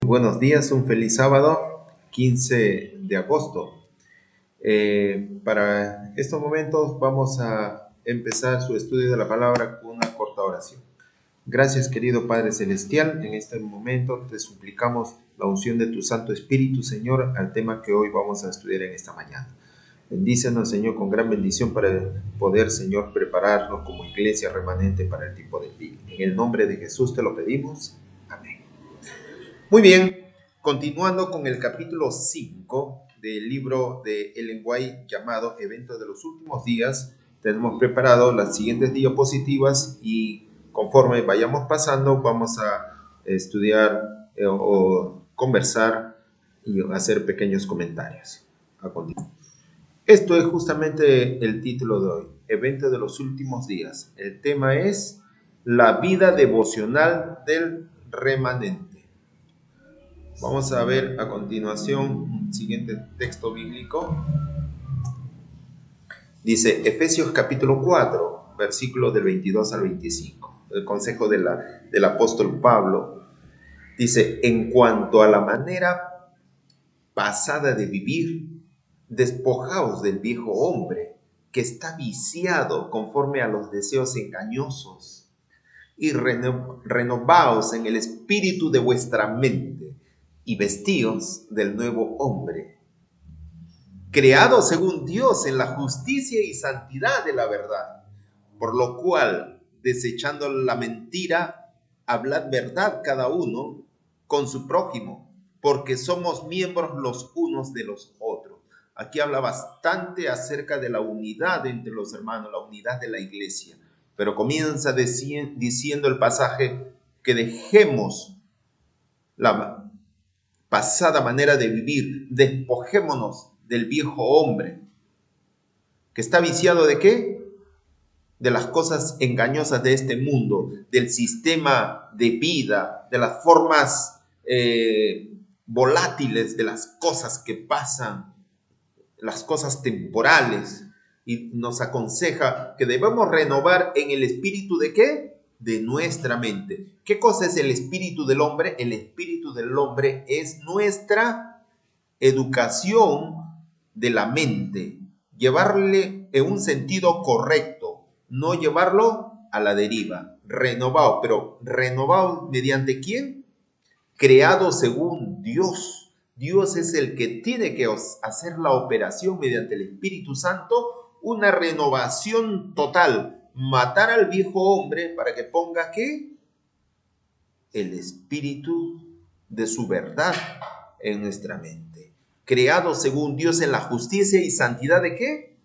Buenos días, un feliz sábado, 15 de agosto. Para estos momentos vamos a empezar su estudio de la palabra con una corta oración. Gracias, querido Padre Celestial. En este momento te suplicamos la unción de tu Santo Espíritu, Señor, al tema que hoy vamos a estudiar en esta mañana. Bendícenos, Señor, con gran bendición para poder, Señor, prepararnos como iglesia remanente para el tiempo del fin. En el nombre de Jesús te lo pedimos. Amén. Muy bien, continuando con el capítulo 5 del libro de Ellen White llamado Eventos de los Últimos Días, tenemos preparado las siguientes diapositivas y conforme vayamos pasando vamos a estudiar o conversar y hacer pequeños comentarios. A continuación. Esto es justamente el título de hoy, Eventos de los Últimos Días. El tema es la vida devocional del remanente. Vamos a ver a continuación un siguiente texto bíblico. Dice Efesios capítulo 4, versículos del 22 al 25. El consejo del apóstol Pablo dice: en cuanto a la manera pasada de vivir, despojaos del viejo hombre que está viciado conforme a los deseos engañosos y renovaos en el espíritu de vuestra mente y vestíos del nuevo hombre, creado según Dios en la justicia y santidad de la verdad, por lo cual, desechando la mentira, hablad verdad cada uno con su prójimo, porque somos miembros los unos de los otros. Aquí habla bastante acerca de la unidad entre los hermanos, la unidad de la iglesia, pero comienza diciendo el pasaje que dejemos la pasada manera de vivir, despojémonos del viejo hombre, que está viciado ¿de qué? De las cosas engañosas de este mundo, del sistema de vida, de las formas volátiles de las cosas que pasan, las cosas temporales, y nos aconseja que debemos renovar en el espíritu ¿de qué? De nuestra mente. ¿Qué cosa es el espíritu del hombre? El espíritu del hombre es nuestra educación de la mente, llevarle en un sentido correcto, no llevarlo a la deriva, renovado, pero renovado mediante ¿quién? Creado según Dios. Dios es el que tiene que hacer la operación mediante el Espíritu Santo, una renovación total, matar al viejo hombre para que ponga ¿qué? El espíritu de su verdad en nuestra mente. Creado según Dios en la justicia y santidad ¿de qué?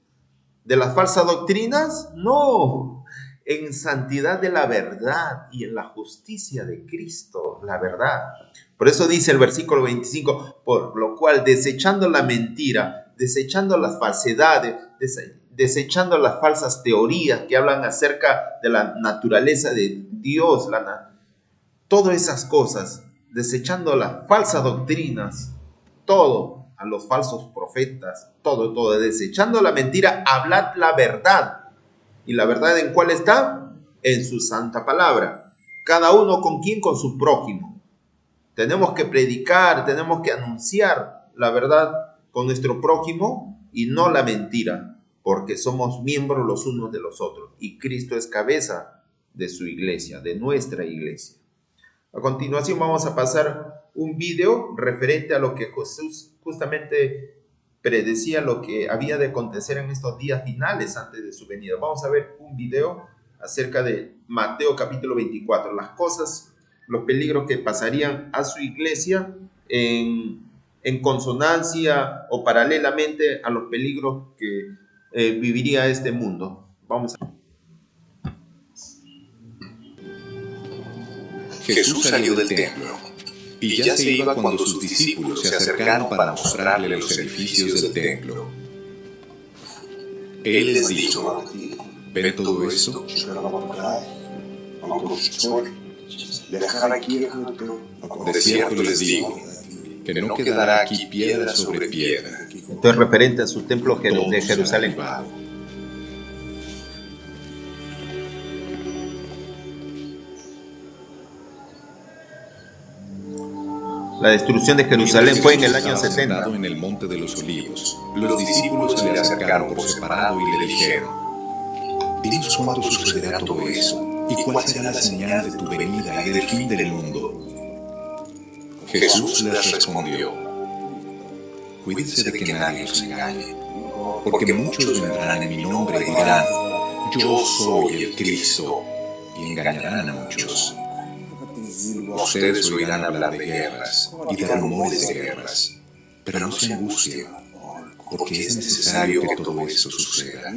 ¿De las falsas doctrinas? No, en santidad de la verdad y en la justicia de Cristo, la verdad. Por eso dice el versículo 25, por lo cual desechando la mentira, desechando las falsedades, desechando las falsas teorías que hablan acerca de la naturaleza de Dios, todas esas cosas, desechando las falsas doctrinas, todo, a los falsos profetas, todo, desechando la mentira, hablad la verdad. ¿Y la verdad en cuál está? En su santa palabra. Cada uno con quién, con su prójimo. Tenemos que predicar, tenemos que anunciar la verdad con nuestro prójimo y no la mentira, porque somos miembros los unos de los otros y Cristo es cabeza de su iglesia, de nuestra iglesia. A continuación vamos a pasar un video referente a lo que Jesús justamente predecía, lo que había de acontecer en estos días finales antes de su venida. Vamos a ver un video acerca de Mateo capítulo 24, las cosas, los peligros que pasarían a su iglesia en consonancia o paralelamente a los peligros que viviría este mundo. Vamos a ver. Jesús salió del templo y ya se iba cuando sus discípulos se acercaron para mostrarle los edificios del templo. Él les dijo: ¿ven todo esto? De cierto les digo que no quedará aquí piedra sobre piedra. Esto es referente a su templo de Jerusalén. La destrucción de Jerusalén fue en el año Estaba 70. sentado en el monte de los olivos. Los discípulos se le acercaron por separado y le dijeron: dinos cuándo sucederá todo eso, y cuál será la señal de tu venida y del fin del mundo. Jesús les respondió: cuídense de que nadie los engañe, porque muchos vendrán en mi nombre y dirán: yo soy el Cristo, y engañarán a muchos. Ustedes oirán hablar de guerras y de rumores de guerras, pero no se angustien, porque es necesario que todo esto suceda,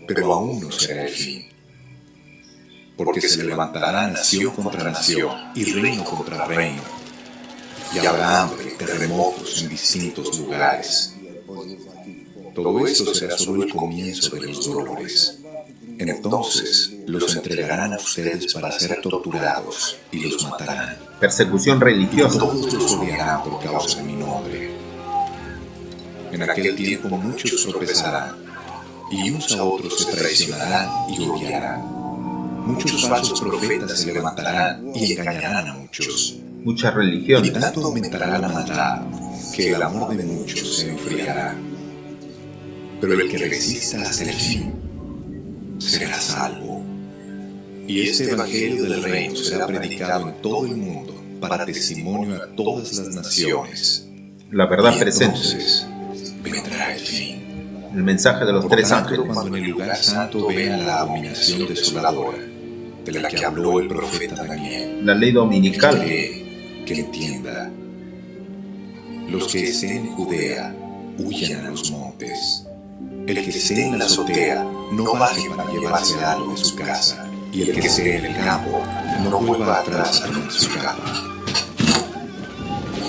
pero aún no será el fin. Porque se levantará nación contra nación y reino contra reino, y habrá hambre, terremotos en distintos lugares. Todo esto será solo el comienzo de los dolores. Entonces los entregarán a ustedes para ser torturados y los matarán. Persecución Y religiosa. todos los odiarán por causa de mi nombre. En aquel tiempo muchos tropezarán, y unos a otros se traicionarán y odiarán. Muchos falsos profetas se levantarán y engañarán a muchos. Mucha Y religión. tanto aumentará la maldad que el amor de muchos se enfriará. Pero el que resista hasta el fin será salvo. Y este evangelio del reino será predicado en todo el mundo para testimonio a todas las naciones. La verdad Y presente. entonces vendrá el fin. El mensaje de los Por tres tanto, ángeles. cuando en el lugar santo vean la abominación desoladora de la que habló el profeta Daniel, La ley el dominical. que entienda. Los que estén en Judea huyan a los montes. El que esté en la azotea no baje para llevarse algo de su casa, y el que esté en el campo no vuelva atrás a tomar su capa.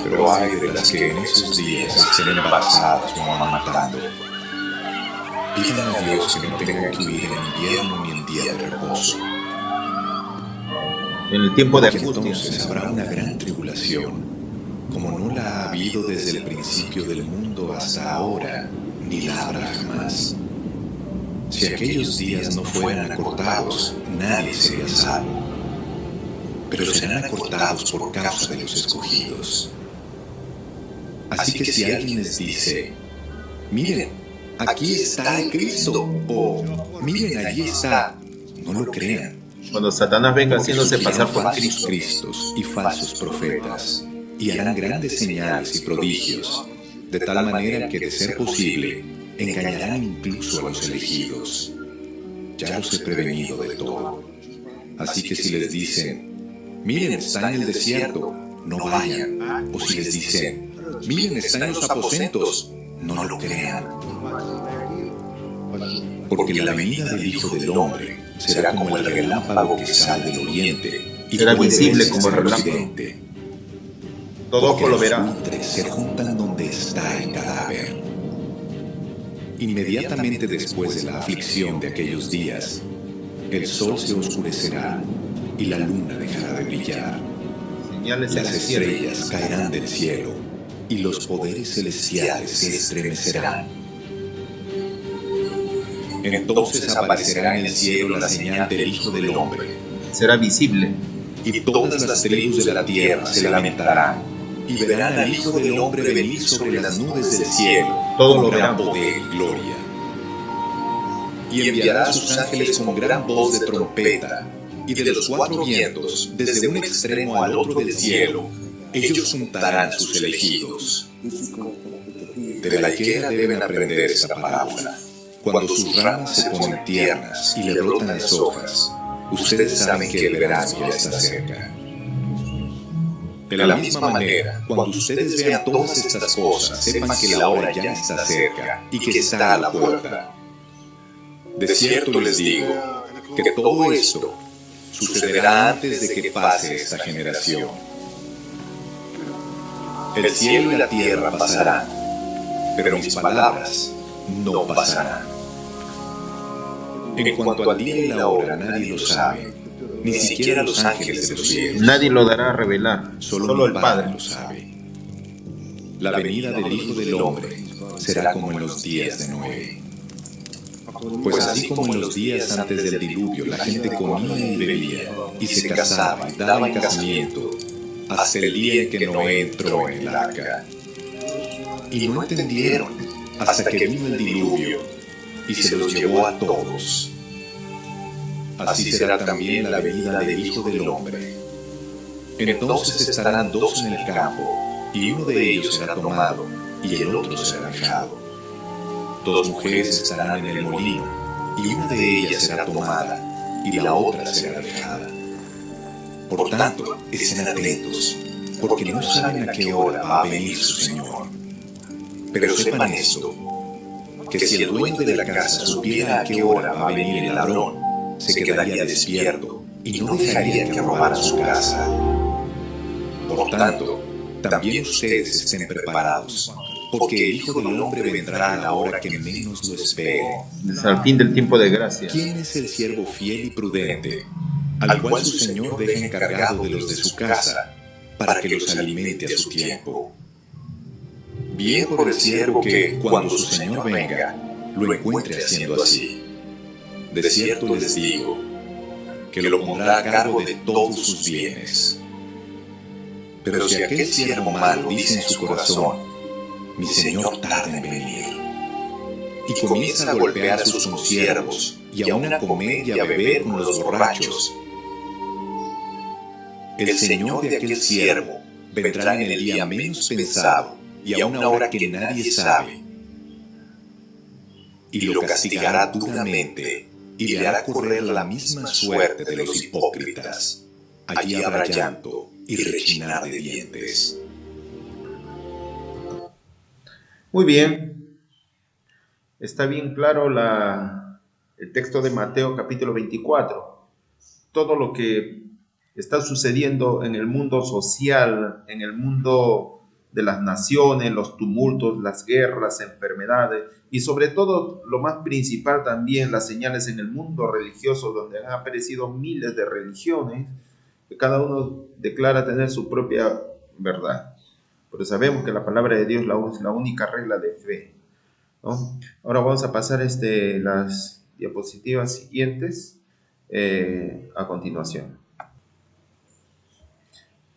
Pero ay de las que en esos días estén embarazadas o amamantando. Pidan a Dios que no tengan que huir en invierno ni en día de reposo. En el tiempo de Porque angustia. entonces habrá una gran tribulación, como no la ha habido desde el principio del mundo hasta ahora, ni la habrá jamás. Si aquellos días no fueran acortados, nadie sería salvo. Pero serán acortados por causa de los escogidos. Así que si alguien les dice: miren, aquí está el Cristo, o miren, allí está, no lo crean. Cuando Satanás venga Porque haciéndose pasar surgirán por falsos Cristo. cristos y falsos profetas, y harán grandes señales y prodigios, de tal manera que, de ser posible, engañarán incluso a los elegidos. Ya los he prevenido de todo. Así que si les dicen: miren, está en el desierto, no vayan. O si les dicen: miren, está en los aposentos, no lo crean. Porque la venida del Hijo del Hombre será como el relámpago que sale del oriente y Será puede visible verse como el hacia relámpago. occidente. Todo Porque ojo lo los verá. buitres se juntan donde está el cadáver. Inmediatamente después de la aflicción de aquellos días, el sol se oscurecerá y la luna dejará de brillar. Señales en Las el cielo. estrellas caerán del cielo y los poderes celestiales se estremecerán. Entonces aparecerá en el cielo la señal del Hijo del Hombre, Será visible. y todas las tribus de la tierra se lamentarán, y verán al Hijo del Hombre venir sobre las nubes del cielo, Todo con lo gran verán. poder y gloria. Y enviará a sus ángeles con gran voz de trompeta, y de los cuatro vientos, desde un extremo al otro del cielo, ellos juntarán a sus elegidos. De la higuera deben aprender esta parábola. Cuando sus ramas se ponen tiernas y le brotan las hojas, ustedes saben que el verano ya está cerca. De la misma manera, cuando ustedes vean todas estas cosas, sepan que la hora ya está cerca y que está a la puerta. De cierto les digo que todo esto sucederá antes de que pase esta generación. El cielo y la tierra pasarán, pero mis palabras no pasarán. En cuanto al día y la hora, nadie lo sabe, ni siquiera los ángeles de los cielos. Nadie lo dará a revelar. Solo el Padre. lo sabe. La venida del Hijo del Hombre será como en los días de Noé. Pues así como en los días antes del diluvio la gente comía y bebía, y se casaba y daba en casamiento, hasta el día en que Noé entró en el arca. Y no entendieron hasta que vino el diluvio y se los llevó a todos. Así será también la venida del Hijo del Hombre. Entonces estarán dos en el campo, y uno de ellos será tomado, y el otro será dejado. Dos mujeres estarán en el molino, y una de ellas será tomada, y la otra será dejada. Por tanto, estén atentos, porque no saben a qué hora va a venir su Señor. Pero sepan esto, que si el dueño de la casa supiera a qué hora va a venir el ladrón, se quedaría despierto y no dejaría que robaran su casa. Por tanto, también ustedes estén preparados, porque el Hijo del Hombre vendrá a la hora que menos lo espere. Es al fin del tiempo de gracia. ¿Quién es el siervo fiel y prudente, al cual su Señor deja encargado de los de su casa, para que los alimente a su tiempo? Bien por el siervo que, cuando su Señor venga, lo encuentre haciendo así. De cierto les digo, que lo pondrá a cargo de todos sus bienes. Pero si aquel siervo malo dice en su corazón, mi Señor tarda en venir, y comienza a golpear a sus consiervos, y aún a comer y a beber con los borrachos, el Señor de aquel siervo vendrá en el día menos pensado, y a una hora que nadie sabe, y lo castigará duramente, y le hará correr la misma suerte de los hipócritas. Allí habrá llanto y rechinar de dientes. Muy bien. Está bien claro el texto de Mateo capítulo 24. Todo lo que está sucediendo en el mundo social, en el mundo de las naciones, los tumultos, las guerras, enfermedades y sobre todo lo más principal también, las señales en el mundo religioso, donde han aparecido miles de religiones que cada uno declara tener su propia verdad. Pero sabemos que la palabra de Dios es la única regla de fe, ¿no? Ahora vamos a pasar las diapositivas siguientes a continuación.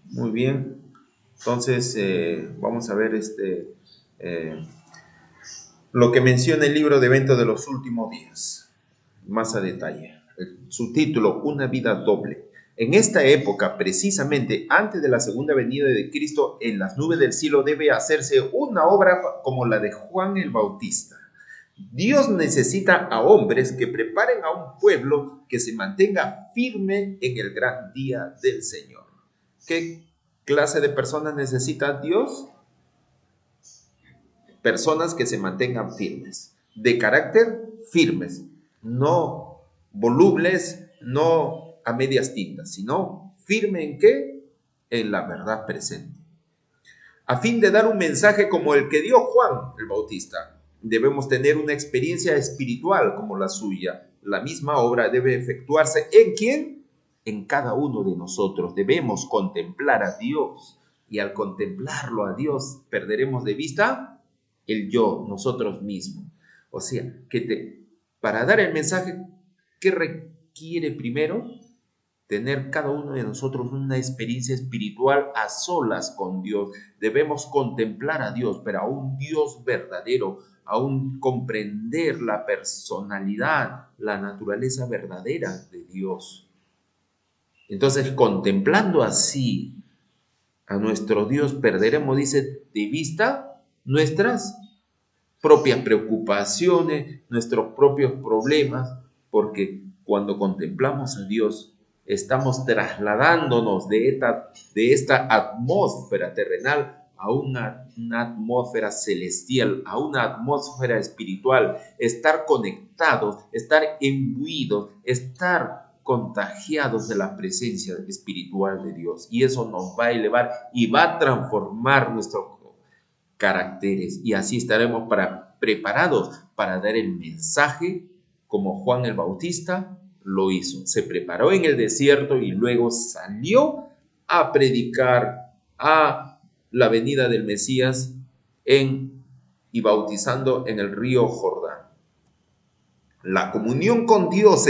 Muy bien. Entonces, vamos a ver lo que menciona el libro de Eventos de los Últimos Días, más a detalle. Su título, Una vida doble. En esta época, precisamente antes de la segunda venida de Cristo, en las nubes del cielo debe hacerse una obra como la de Juan el Bautista. Dios necesita a hombres que preparen a un pueblo que se mantenga firme en el gran día del Señor. ¿Qué clase de personas necesita Dios? Personas que se mantengan firmes, de carácter firmes, no volubles, no a medias tintas, sino firme en ¿qué? En la verdad presente. A fin de dar un mensaje como el que dio Juan el Bautista, debemos tener una experiencia espiritual como la suya. La misma obra debe efectuarse ¿en quién? En cada uno de nosotros. Debemos contemplar a Dios, y al contemplarlo a Dios perderemos de vista el yo, nosotros mismos. O sea, para dar el mensaje, ¿qué requiere primero? Tener cada uno de nosotros una experiencia espiritual a solas con Dios. Debemos contemplar a Dios, pero a un Dios verdadero, aún comprender la personalidad, la naturaleza verdadera de Dios. Entonces, contemplando así a nuestro Dios, perderemos, dice, de vista nuestras propias preocupaciones, nuestros propios problemas, porque cuando contemplamos a Dios, estamos trasladándonos de esta atmósfera terrenal a una atmósfera celestial, a una atmósfera espiritual, estar conectados, estar imbuidos, estar contagiados de la presencia espiritual de Dios. Y eso nos va a elevar y va a transformar nuestros caracteres. Y así estaremos preparados para dar el mensaje como Juan el Bautista lo hizo. Se preparó en el desierto y luego salió a predicar a la venida del Mesías y bautizando en el río Jordán. La comunión con Dios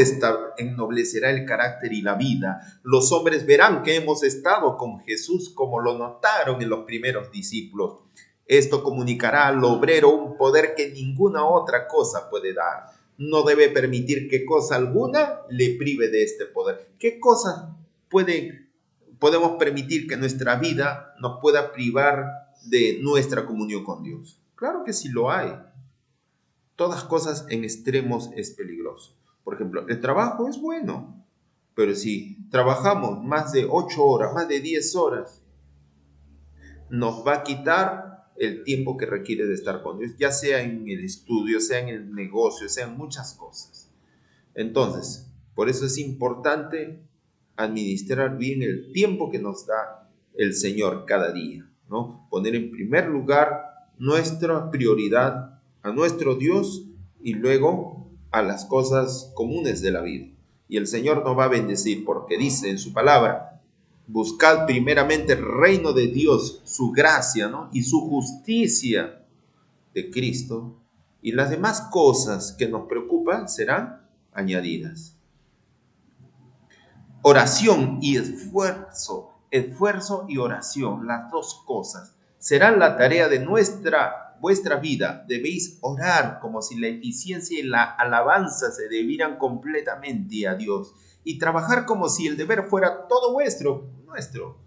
ennoblecerá el carácter y la vida. Los hombres verán que hemos estado con Jesús como lo notaron en los primeros discípulos. Esto comunicará al obrero un poder que ninguna otra cosa puede dar. No debe permitir que cosa alguna le prive de este poder. ¿Qué cosas podemos permitir que nuestra vida nos pueda privar de nuestra comunión con Dios? Claro que sí lo hay. Todas cosas en extremos es peligroso. Por ejemplo, el trabajo es bueno, pero si trabajamos más de 8 horas, más de 10 horas, nos va a quitar el tiempo que requiere de estar con Dios, ya sea en el estudio, sea en el negocio, sea en muchas cosas. Entonces, por eso es importante administrar bien el tiempo que nos da el Señor cada día, ¿no? Poner en primer lugar nuestra prioridad a nuestro Dios y luego a las cosas comunes de la vida. Y el Señor nos va a bendecir porque dice en su palabra: buscad primeramente el reino de Dios, su gracia, ¿no? Y su justicia de Cristo, y las demás cosas que nos preocupan serán añadidas. Oración y esfuerzo y oración, las dos cosas, serán la tarea de vuestra vida. Debéis orar como si la eficiencia y la alabanza se debieran completamente a Dios, y trabajar como si el deber fuera todo nuestro.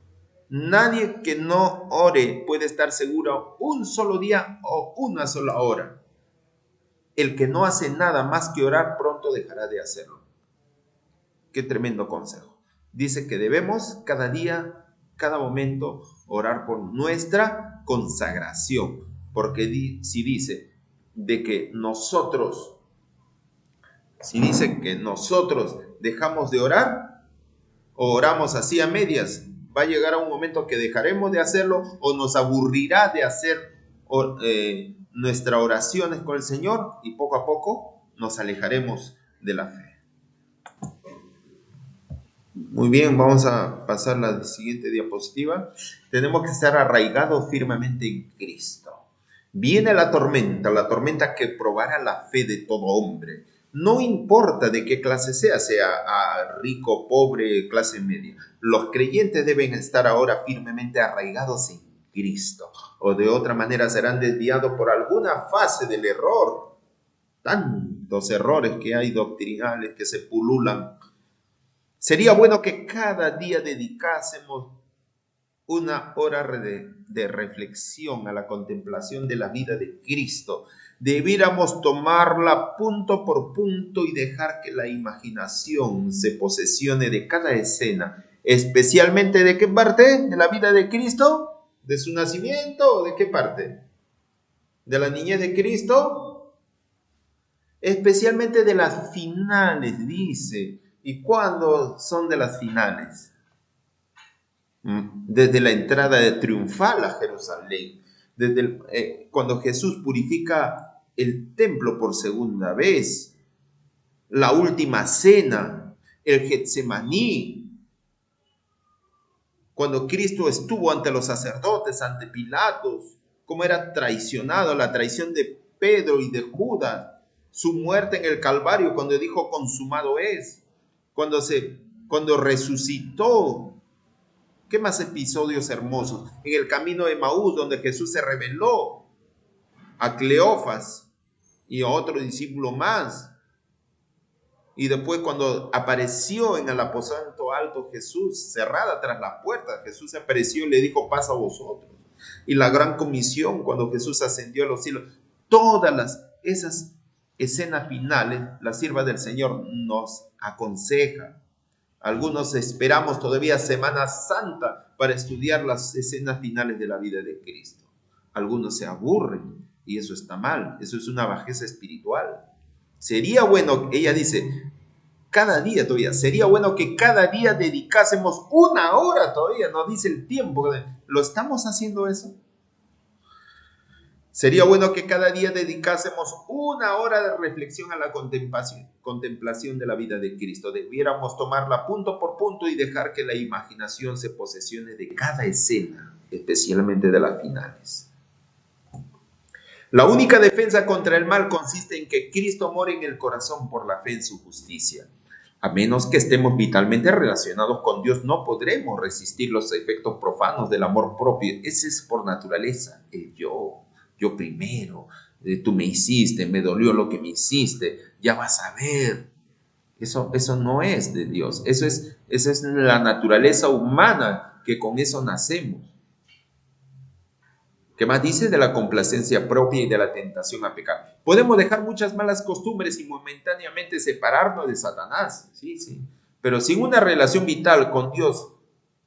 Nadie que no ore puede estar seguro un solo día o una sola hora. El que no hace nada más que orar pronto dejará de hacerlo. Qué tremendo consejo. Dice que debemos cada día, cada momento, orar por nuestra consagración. Porque si dice que nosotros dejamos de orar o oramos así a medias, va a llegar a un momento que dejaremos de hacerlo o nos aburrirá de hacer nuestras oraciones con el Señor, y poco a poco nos alejaremos de la fe. Muy bien, vamos a pasar a la siguiente diapositiva. Tenemos que estar arraigados firmemente en Cristo. Viene la tormenta que probará la fe de todo hombre. No importa de qué clase sea rico, pobre, clase media. Los creyentes deben estar ahora firmemente arraigados en Cristo, o de otra manera serán desviados por alguna fase del error. Tantos errores que hay doctrinales que se pululan. Sería bueno que cada día dedicásemos una hora de reflexión a la contemplación de la vida de Cristo. Debiéramos tomarla punto por punto y dejar que la imaginación se posesione de cada escena, especialmente ¿de qué parte de la vida de Cristo? ¿De su nacimiento o de qué parte? ¿De la niñez de Cristo? Especialmente de las finales, dice. ¿Y cuándo son de las finales? Desde la entrada triunfal a Jerusalén, cuando Jesús purifica el templo por segunda vez, la última cena, el Getsemaní, cuando Cristo estuvo ante los sacerdotes, ante Pilatos, cómo era traicionado, la traición de Pedro y de Judas, su muerte en el Calvario cuando dijo consumado es, cuando resucitó. ¿Qué más episodios hermosos? En el camino de Emaús, donde Jesús se reveló a Cleofas y a otro discípulo más. Y después cuando apareció en el aposento alto Jesús, cerrada tras las puertas, Jesús se apareció y le dijo: paz a vosotros. Y la gran comisión, cuando Jesús ascendió a los cielos. Todas esas escenas finales, la sierva del Señor nos aconseja. Algunos esperamos todavía Semana Santa para estudiar las escenas finales de la vida de Cristo. Algunos se aburren y eso está mal, eso es una bajeza espiritual. Sería bueno, ella dice, sería bueno que cada día dedicásemos una hora todavía, nos dice el tiempo. ¿Lo estamos haciendo eso? Sería bueno que cada día dedicásemos una hora de reflexión a la contemplación de la vida de Cristo. Debiéramos tomarla punto por punto y dejar que la imaginación se posesione de cada escena, especialmente de las finales. La única defensa contra el mal consiste en que Cristo more en el corazón por la fe en su justicia. A menos que estemos vitalmente relacionados con Dios, no podremos resistir los efectos profanos del amor propio. Ese es por naturaleza, el yo primero. Tú me hiciste, me dolió lo que me hiciste, ya vas a ver. Eso no es de Dios. Esa es la naturaleza humana, que con eso nacemos. ¿Qué más dice? De la complacencia propia y de la tentación a pecar. Podemos dejar muchas malas costumbres y momentáneamente separarnos de Satanás, sí. Pero sin una relación vital con Dios,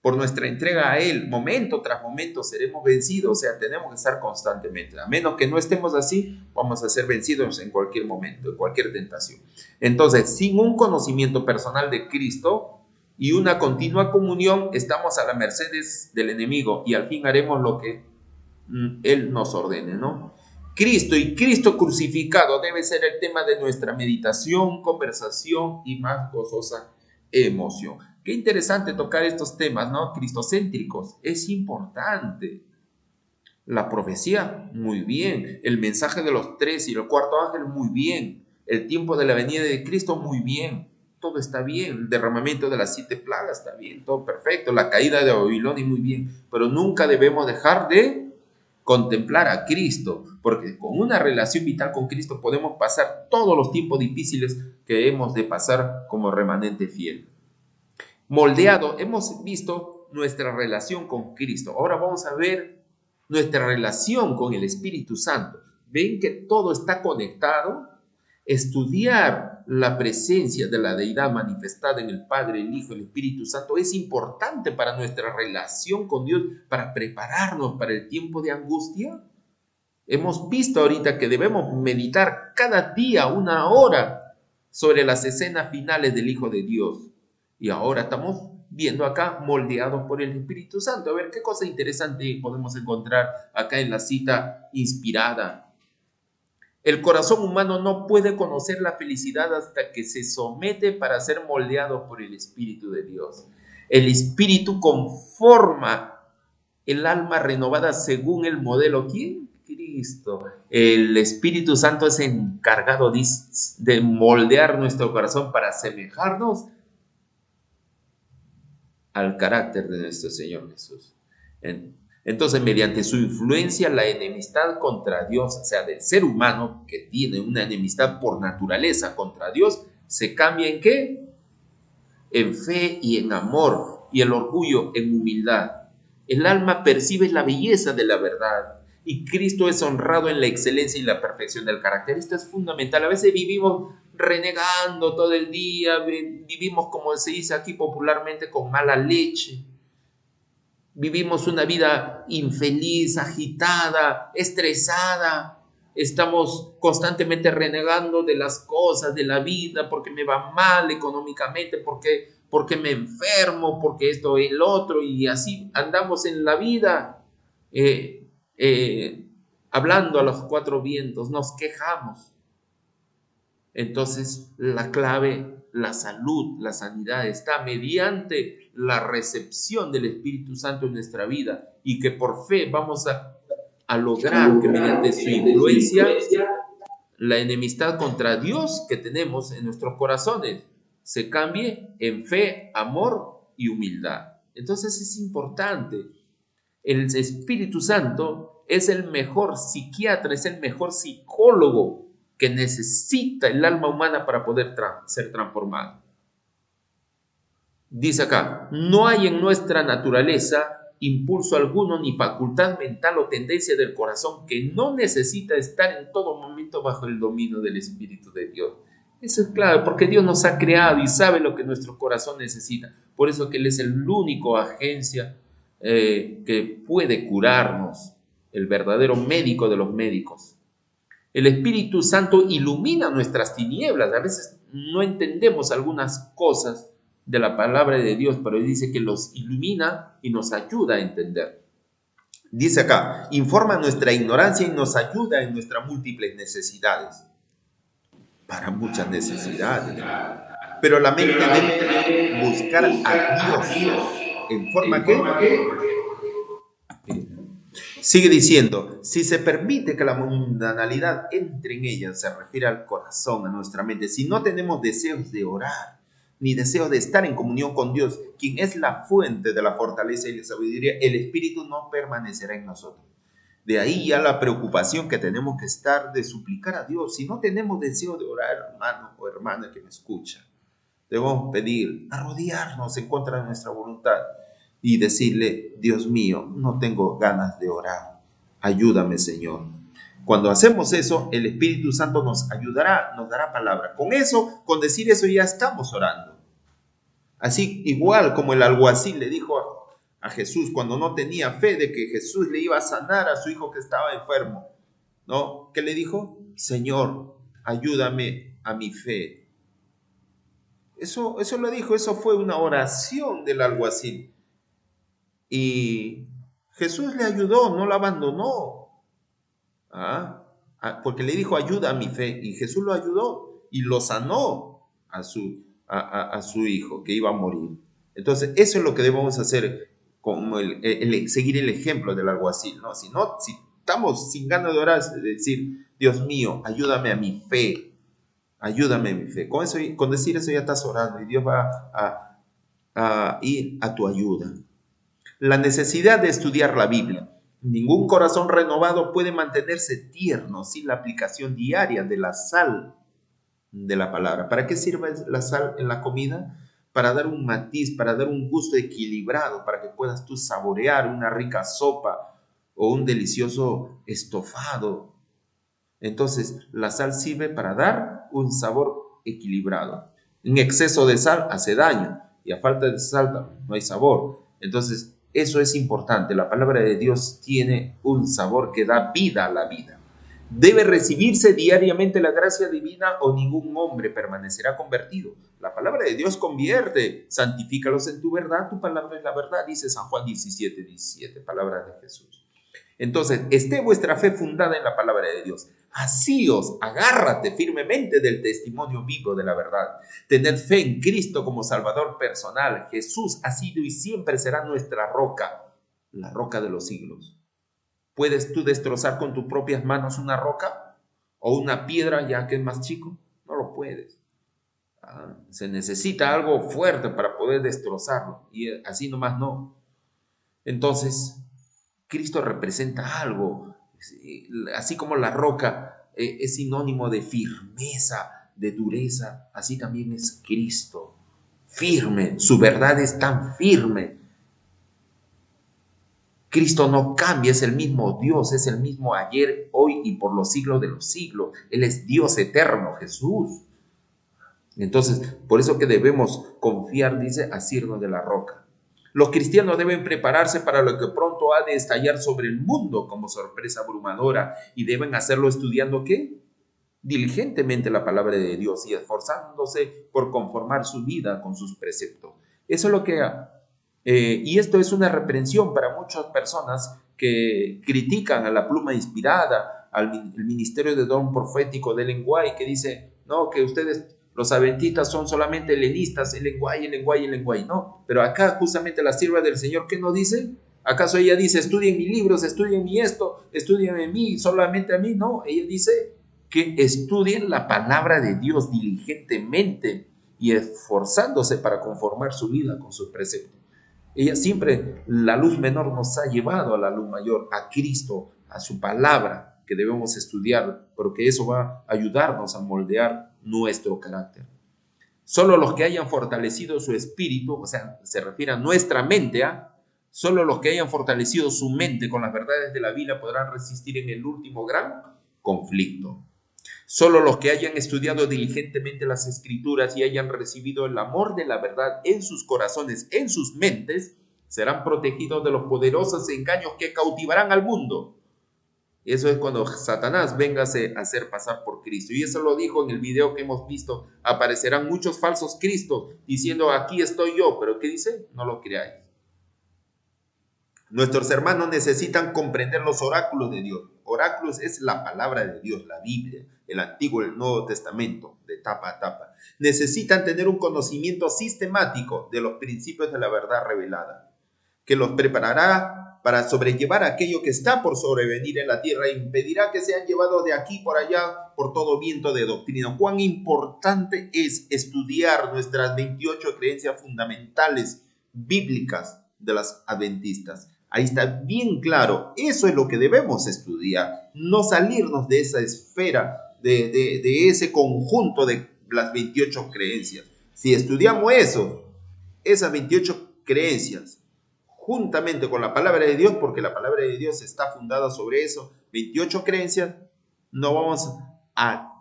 por nuestra entrega a Él, momento tras momento seremos vencidos. O sea, tenemos que estar constantemente. A menos que no estemos así, vamos a ser vencidos en cualquier momento, en cualquier tentación. Entonces, sin un conocimiento personal de Cristo y una continua comunión, estamos a la merced del enemigo y al fin haremos lo que Él nos ordene, ¿no? Cristo y Cristo crucificado debe ser el tema de nuestra meditación, conversación y más gozosa emoción. Qué interesante tocar estos temas, ¿no? Cristocéntricos. Es importante. La profecía, muy bien. El mensaje de los 3 y el 4 ángel, muy bien. El tiempo de la venida de Cristo, muy bien. Todo está bien. El derramamiento de las 7 plagas está bien. Todo perfecto. La caída de Babilonia, muy bien. Pero nunca debemos dejar de contemplar a Cristo, porque con una relación vital con Cristo podemos pasar todos los tiempos difíciles que hemos de pasar como remanente fiel. Moldeado, hemos visto nuestra relación con Cristo. Ahora vamos a ver nuestra relación con el Espíritu Santo. ¿Ven que todo está conectado? Estudiar la presencia de la deidad manifestada en el Padre, el Hijo y el Espíritu Santo es importante para nuestra relación con Dios, para prepararnos para el tiempo de angustia. Hemos visto ahorita que debemos meditar cada día 1 hora sobre las escenas finales del Hijo de Dios. Y ahora estamos viendo acá moldeados por el Espíritu Santo. A ver qué cosa interesante podemos encontrar acá en la cita inspirada. El corazón humano no puede conocer la felicidad hasta que se somete para ser moldeado por el Espíritu de Dios. El Espíritu conforma el alma renovada según el modelo. ¿Quién? Cristo. El Espíritu Santo es encargado de moldear nuestro corazón para asemejarnos al carácter de nuestro Señor Jesús. Entonces, mediante su influencia, la enemistad contra Dios, o sea, del ser humano que tiene una enemistad por naturaleza contra Dios, se cambia ¿en qué? En fe y en amor, y el orgullo en humildad. El alma percibe la belleza de la verdad, y Cristo es honrado en la excelencia y la perfección del carácter. Esto es fundamental. A veces vivimos renegando todo el día, vivimos, como se dice aquí popularmente, con mala leche. Vivimos una vida infeliz, agitada, estresada. Estamos constantemente renegando de las cosas, de la vida, porque me va mal económicamente, porque me enfermo, porque esto y el otro, y así andamos en la vida, hablando a los 4 vientos, nos quejamos. Entonces, la clave, la salud, la sanidad está mediante la recepción del Espíritu Santo en nuestra vida, y que por fe vamos a lograr que mediante su influencia la enemistad contra Dios que tenemos en nuestros corazones se cambie en fe, amor y humildad. Entonces es importante. El Espíritu Santo es el mejor psiquiatra, es el mejor psicólogo que necesita el alma humana para poder ser transformado. Dice acá, no hay en nuestra naturaleza impulso alguno ni facultad mental o tendencia del corazón que no necesita estar en todo momento bajo el dominio del Espíritu de Dios. Eso es claro, porque Dios nos ha creado y sabe lo que nuestro corazón necesita. Por eso que Él es el único agencia que puede curarnos, el verdadero médico de los médicos. El Espíritu Santo ilumina nuestras tinieblas. A veces no entendemos algunas cosas de la palabra de Dios, pero Él dice que los ilumina y nos ayuda a entender. Dice acá, informa nuestra ignorancia y nos ayuda en nuestras múltiples necesidades. Para muchas necesidades. Pero la mente debe buscar a Dios. ¿En forma qué? Sigue diciendo, si se permite que la mundanalidad entre en ella, se refiere al corazón, a nuestra mente, si no tenemos deseos de orar, ni deseos de estar en comunión con Dios, quien es la fuente de la fortaleza y la sabiduría, el Espíritu no permanecerá en nosotros. De ahí ya la preocupación que tenemos que estar de suplicar a Dios. Si no tenemos deseo de orar, hermano o hermana que me escucha, debemos pedir, arrodillarnos en contra de nuestra voluntad y decirle, Dios mío, no tengo ganas de orar, ayúdame, Señor. Cuando hacemos eso, el Espíritu Santo nos ayudará, nos dará palabra. Con eso, con decir eso, ya estamos orando. Así igual como el alguacil le dijo a Jesús cuando no tenía fe de que Jesús le iba a sanar a su hijo que estaba enfermo, ¿no? ¿Qué le dijo? Señor, ayúdame a mi fe. Eso lo dijo, eso fue una oración del alguacil. Y Jesús le ayudó, no lo abandonó. Porque le dijo, ayuda a mi fe. Y Jesús lo ayudó y lo sanó a su hijo que iba a morir. Entonces, eso es lo que debemos hacer, como seguir el ejemplo del alguacil, ¿no? Si estamos sin ganas de orar, es decir, Dios mío, ayúdame a mi fe. Ayúdame a mi fe. Con decir eso ya estás orando y Dios va a ir a tu ayuda. La necesidad de estudiar la Biblia. Ningún corazón renovado puede mantenerse tierno sin la aplicación diaria de la sal de la palabra. ¿Para qué sirve la sal en la comida? Para dar un matiz, para dar un gusto equilibrado, para que puedas tú saborear una rica sopa o un delicioso estofado. Entonces, la sal sirve para dar un sabor equilibrado. Un exceso de sal hace daño y a falta de sal no hay sabor. Entonces, eso es importante. La palabra de Dios tiene un sabor que da vida a la vida. Debe recibirse diariamente la gracia divina o ningún hombre permanecerá convertido. La palabra de Dios convierte. Santifícalos en tu verdad. Tu palabra es la verdad, dice San Juan 17:17, palabra de Jesús. Entonces, esté vuestra fe fundada en la palabra de Dios. Asíos, agárrate firmemente del testimonio vivo de la verdad. Tener fe en Cristo como Salvador personal. Jesús ha sido y siempre será nuestra roca, la roca de los siglos. ¿Puedes tú destrozar con tus propias manos una roca o una piedra ya que es más chico? No lo puedes. Se necesita algo fuerte para poder destrozarlo y así nomás no. Entonces, Cristo representa algo, así como la roca es sinónimo de firmeza, de dureza, así también es Cristo, firme, su verdad es tan firme. Cristo no cambia, es el mismo Dios, es el mismo ayer, hoy y por los siglos de los siglos. Él es Dios eterno, Jesús. Entonces, por eso que debemos confiar, dice, asirnos de la roca. Los cristianos deben prepararse para lo que pronto ha de estallar sobre el mundo como sorpresa abrumadora y deben hacerlo estudiando ¿qué? Diligentemente la palabra de Dios y esforzándose por conformar su vida con sus preceptos. Eso es lo que... y esto es una reprensión para muchas personas que critican a la pluma inspirada, al ministerio de don profético de Ellen White, que dice, no, que ustedes... Los adventistas son solamente helenistas, Ellen White, no. Pero acá justamente la sierva del Señor, ¿qué nos dice? ¿Acaso ella dice, estudien mis libros, estudien mi esto, estudien a mí, solamente a mí? No, ella dice que estudien la palabra de Dios diligentemente y esforzándose para conformar su vida con sus preceptos. Ella siempre, la luz menor nos ha llevado a la luz mayor, a Cristo, a su palabra, que debemos estudiar, porque eso va a ayudarnos a moldear nuestro carácter. Solo los que hayan fortalecido su espíritu, o sea, se refiere a nuestra mente, solo los que hayan fortalecido su mente con las verdades de la Biblia podrán resistir en el último gran conflicto. Solo los que hayan estudiado diligentemente las Escrituras y hayan recibido el amor de la verdad en sus corazones, en sus mentes, serán protegidos de los poderosos engaños que cautivarán al mundo. Eso es cuando Satanás venga a hacer pasar por Cristo. Y eso lo dijo en el video que hemos visto. Aparecerán muchos falsos cristos diciendo, aquí estoy yo. ¿Pero qué dice? No lo creáis. Nuestros hermanos necesitan comprender los oráculos de Dios. Oráculos es la palabra de Dios, la Biblia, el Antiguo y el Nuevo Testamento, de tapa a tapa. Necesitan tener un conocimiento sistemático de los principios de la verdad revelada. que los preparará para sobrellevar aquello que está por sobrevenir en la tierra e impedirá que sean llevados de aquí por allá por todo viento de doctrina. Cuán importante es estudiar nuestras 28 creencias fundamentales bíblicas de las adventistas. Ahí está bien claro, eso es lo que debemos estudiar, no salirnos de esa esfera, de ese conjunto de las 28 creencias. Si estudiamos eso, esas 28 creencias, juntamente con la palabra de Dios, porque la palabra de Dios está fundada sobre eso, 28 creencias, no vamos a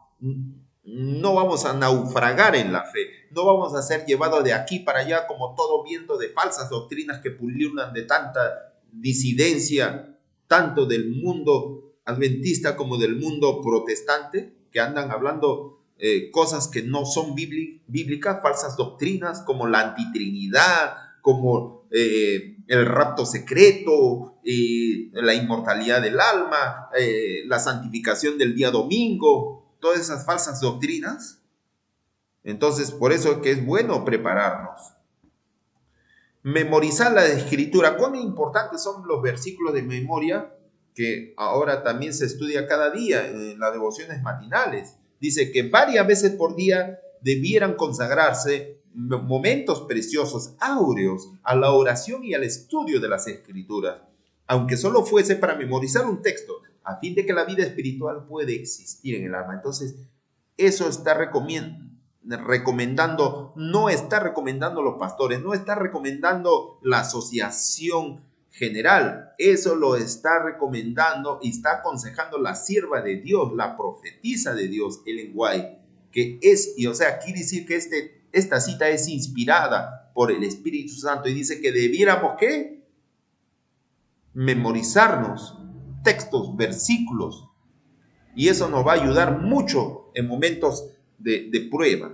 naufragar en la fe, no vamos a ser llevados de aquí para allá como todo viento de falsas doctrinas que pululan de tanta disidencia, tanto del mundo adventista como del mundo protestante, que andan hablando cosas que no son bíblicas, falsas doctrinas como la antitrinidad, como el rapto secreto, la inmortalidad del alma, la santificación del día domingo, todas esas falsas doctrinas. Entonces, por eso es que es bueno prepararnos. Memorizar la escritura. ¿Cuán importantes son los versículos de memoria que ahora también se estudia cada día en las devociones matinales? Dice que varias veces por día debieran consagrarse momentos preciosos, áureos, a la oración y al estudio de las escrituras, aunque solo fuese para memorizar un texto, a fin de que la vida espiritual puede existir en el alma. Entonces, eso está recomendando, no está recomendando los pastores, no está recomendando la asociación general, eso lo está recomendando y está aconsejando la sierva de Dios, la profetisa de Dios, Ellen White, que es, y o sea, quiere decir que esta cita es inspirada por el Espíritu Santo y dice que debiéramos, ¿qué? Memorizarnos textos, versículos, y eso nos va a ayudar mucho en momentos de prueba.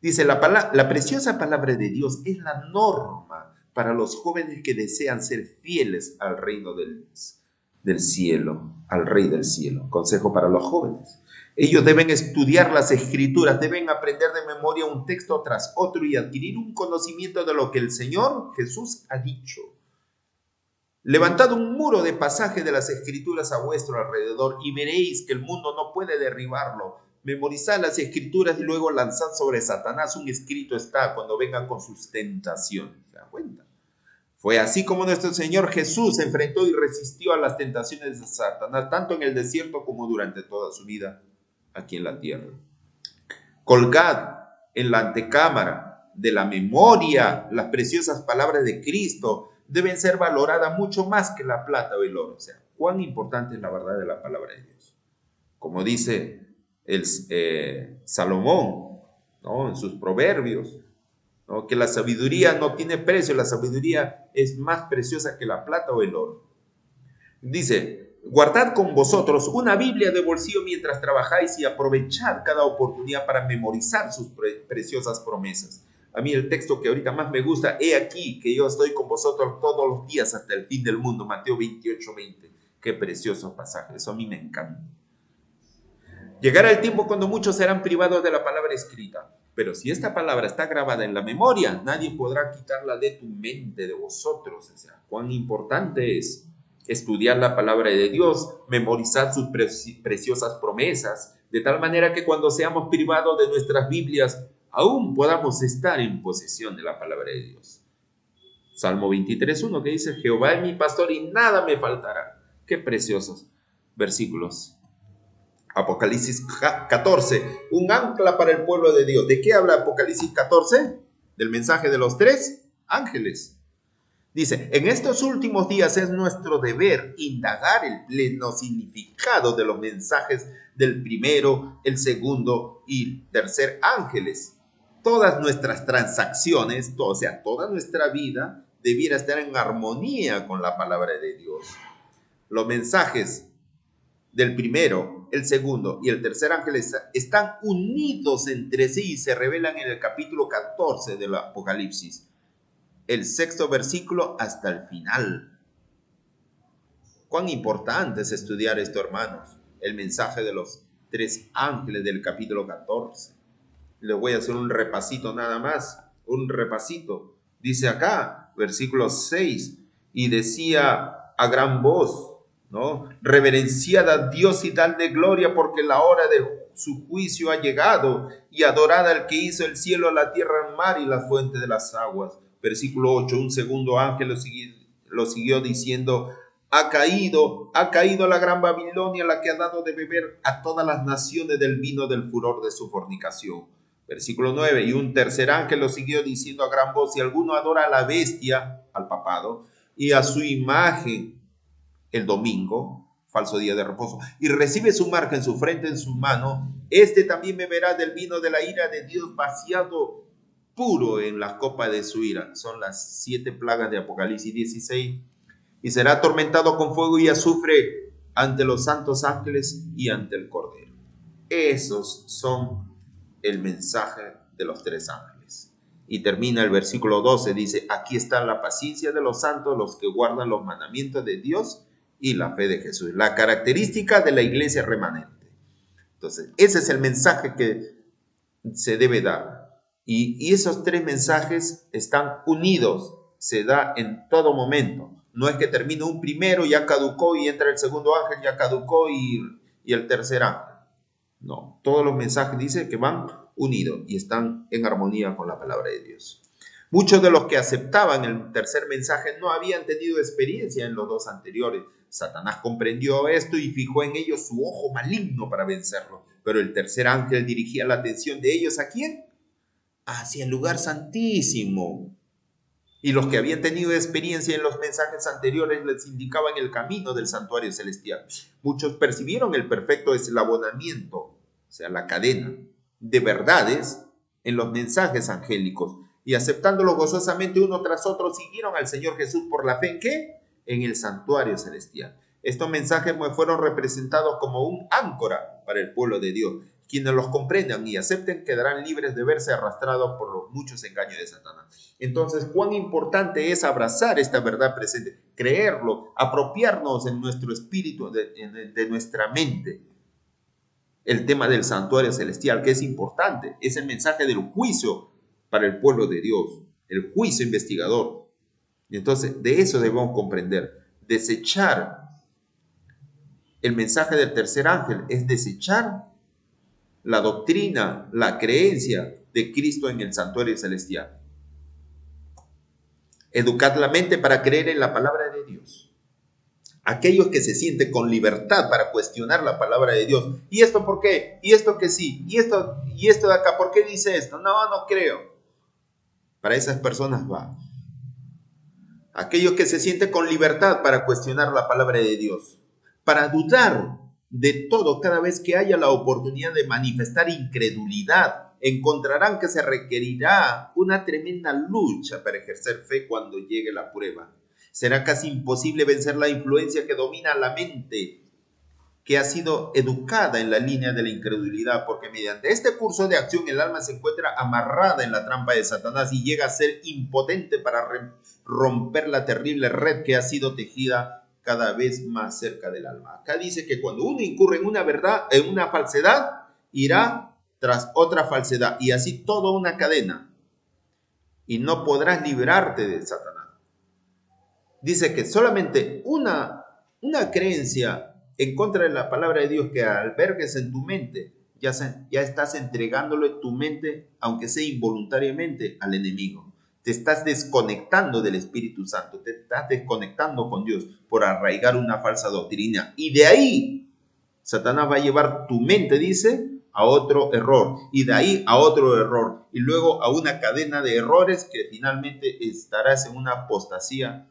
Dice, la preciosa palabra de Dios es la norma para los jóvenes que desean ser fieles al reino del cielo, al Rey del cielo. Consejo para los jóvenes. Ellos deben estudiar las escrituras, deben aprender de memoria un texto tras otro y adquirir un conocimiento de lo que el Señor Jesús ha dicho. Levantad un muro de pasaje de las escrituras a vuestro alrededor y veréis que el mundo no puede derribarlo. Memorizad las escrituras y luego lanzad sobre Satanás un escrito está cuando vengan con sus tentaciones. ¿Se dan cuenta? Fue así como nuestro Señor Jesús se enfrentó y resistió a las tentaciones de Satanás, tanto en el desierto como durante toda su vida aquí en la tierra. Colgad en la antecámara de la memoria las preciosas palabras de Cristo. Deben ser valoradas mucho más que la plata o el oro. O sea, cuán importante es la verdad de la palabra de Dios. Como dice Salomón, ¿no? En sus proverbios, ¿no? Que la sabiduría no tiene precio, la sabiduría es más preciosa que la plata o el oro. Dice, guardad con vosotros una Biblia de bolsillo mientras trabajáis y aprovechad cada oportunidad para memorizar sus preciosas promesas. A mí el texto que ahorita más me gusta, he aquí que yo estoy con vosotros todos los días hasta el fin del mundo, Mateo 28:20. Qué precioso pasaje, eso a mí me encanta. Llegará el tiempo cuando muchos serán privados de la palabra escrita, pero si esta palabra está grabada en la memoria, nadie podrá quitarla de tu mente, de vosotros. O sea, cuán importante es estudiar la palabra de Dios, memorizar sus preciosas promesas, de tal manera que cuando seamos privados de nuestras Biblias, aún podamos estar en posesión de la palabra de Dios. Salmo 23:1 que dice, Jehová es mi pastor y nada me faltará. Qué preciosos versículos. Apocalipsis 14, un ancla para el pueblo de Dios. ¿De qué habla Apocalipsis 14? Del mensaje de los 3 ángeles. Dice, en estos últimos días es nuestro deber indagar el pleno significado de los mensajes del primero, el segundo y tercer ángeles. Todas nuestras transacciones, o sea, toda nuestra vida debiera estar en armonía con la palabra de Dios. Los mensajes del primero, el segundo y el tercer ángel están unidos entre sí y se revelan en el capítulo 14 del Apocalipsis, el 6º versículo hasta el final. Cuán importante es estudiar esto, hermanos, el mensaje de los 3 ángeles del capítulo 14. Les voy a hacer un repasito nada más, un repasito. Dice acá, versículo 6, y decía a gran voz, ¿no? Reverenciad a Dios y dadle gloria, porque la hora de su juicio ha llegado, y adorad al que hizo el cielo, la tierra, el mar y la fuente de las aguas. Versículo 8, un segundo ángel lo siguió diciendo, ha caído la gran Babilonia, la que ha dado de beber a todas las naciones del vino del furor de su fornicación. Versículo 9, y un tercer ángel lo siguió diciendo a gran voz, si alguno adora a la bestia, al papado, y a su imagen el domingo, falso día de reposo, y recibe su marca en su frente, en su mano, este también beberá del vino de la ira de Dios vaciado puro en la copa de su ira. Son las 7 plagas de Apocalipsis 16. Y será atormentado con fuego y azufre ante los santos ángeles y ante el Cordero. Esos son el mensaje de los 3 ángeles. Y termina el versículo 12, dice, aquí está la paciencia de los santos, los que guardan los mandamientos de Dios y la fe de Jesús. La característica de la iglesia remanente. Entonces, ese es el mensaje que se debe dar. Y esos 3 mensajes están unidos, se da en todo momento. No es que termine un primero, ya caducó, y entra el segundo ángel, ya caducó, y el tercer ángel. No, todos los mensajes dicen que van unidos y están en armonía con la palabra de Dios. Muchos de los que aceptaban el tercer mensaje no habían tenido experiencia en los 2 anteriores. Satanás comprendió esto y fijó en ellos su ojo maligno para vencerlo. Pero el tercer ángel dirigía la atención de ellos, ¿a quién? Hacia el lugar santísimo. Y los que habían tenido experiencia en los mensajes anteriores les indicaban el camino del santuario celestial. Muchos percibieron el perfecto eslabonamiento, o sea, la cadena de verdades en los mensajes angélicos, y aceptándolo gozosamente uno tras otro, siguieron al Señor Jesús por la fe. ¿En qué? En el santuario celestial. Estos mensajes fueron representados como un áncora para el pueblo de Dios. Quienes los comprendan y acepten quedarán libres de verse arrastrados por los muchos engaños de Satanás. Entonces, cuán importante es abrazar esta verdad presente, creerlo, apropiarnos en nuestro espíritu, de nuestra mente, el tema del santuario celestial, que es importante, es el mensaje del juicio para el pueblo de Dios, el juicio investigador. Y entonces, de eso debemos comprender. Desechar el mensaje del tercer ángel es desechar la doctrina, la creencia de Cristo en el santuario celestial. Educad la mente para creer en la palabra de Dios. Aquellos que se sienten con libertad para cuestionar la palabra de Dios. ¿Y esto por qué? ¿Y esto que sí? ¿Y esto de acá? ¿Por qué dice esto? No creo. Para esas personas va. Aquellos que se sienten con libertad para cuestionar la palabra de Dios. Para dudar de todo cada vez que haya la oportunidad de manifestar incredulidad, encontrarán que se requerirá una tremenda lucha para ejercer fe cuando llegue la prueba. Será casi imposible vencer la influencia que domina la mente, que ha sido educada en la línea de la incredulidad, porque mediante este curso de acción el alma se encuentra amarrada en la trampa de Satanás y llega a ser impotente para romper la terrible red que ha sido tejida cada vez más cerca del alma. Acá dice que cuando uno incurre en una verdad, en una falsedad, irá tras otra falsedad, y así toda una cadena, y no podrás librarte de Satanás. Dice que solamente una creencia en contra de la palabra de Dios que albergues en tu mente, ya estás entregándole tu mente, aunque sea involuntariamente, al enemigo. Te estás desconectando del Espíritu Santo, te estás desconectando con Dios por arraigar una falsa doctrina. Y de ahí, Satanás va a llevar tu mente, dice, a otro error. Y de ahí a otro error. Y luego a una cadena de errores que finalmente estarás en una apostasía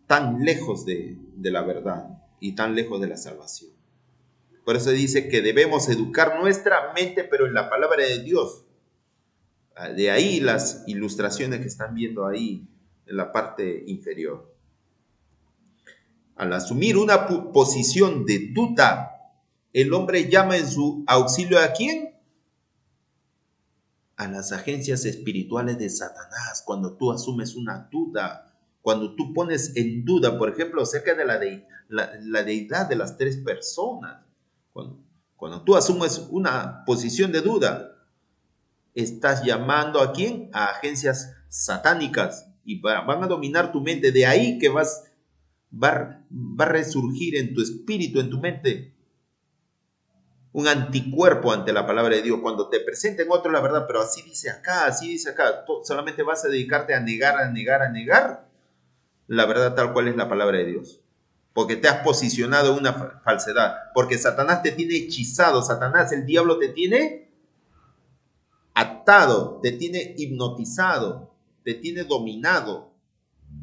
tan lejos de la verdad y tan lejos de la salvación. Por eso dice que debemos educar nuestra mente, pero en la palabra de Dios. De ahí las ilustraciones que están viendo ahí en la parte inferior. Al asumir una posición de duda, el hombre llama en su auxilio ¿a quién? A las agencias espirituales de Satanás. Cuando tú asumes una duda, cuando tú pones en duda, por ejemplo, acerca de la deidad de las 3 personas, cuando tú asumes una posición de duda, estás llamando ¿a quién? A agencias satánicas y van a dominar tu mente. De ahí que va a resurgir en tu espíritu, en tu mente, un anticuerpo ante la palabra de Dios. Cuando te presenten otro la verdad, pero así dice acá, solamente vas a dedicarte a negar la verdad tal cual es la palabra de Dios. Porque te has posicionado en una falsedad. Porque Satanás te tiene hechizado. Satanás, el diablo, te tiene atado, te tiene hipnotizado, te tiene dominado.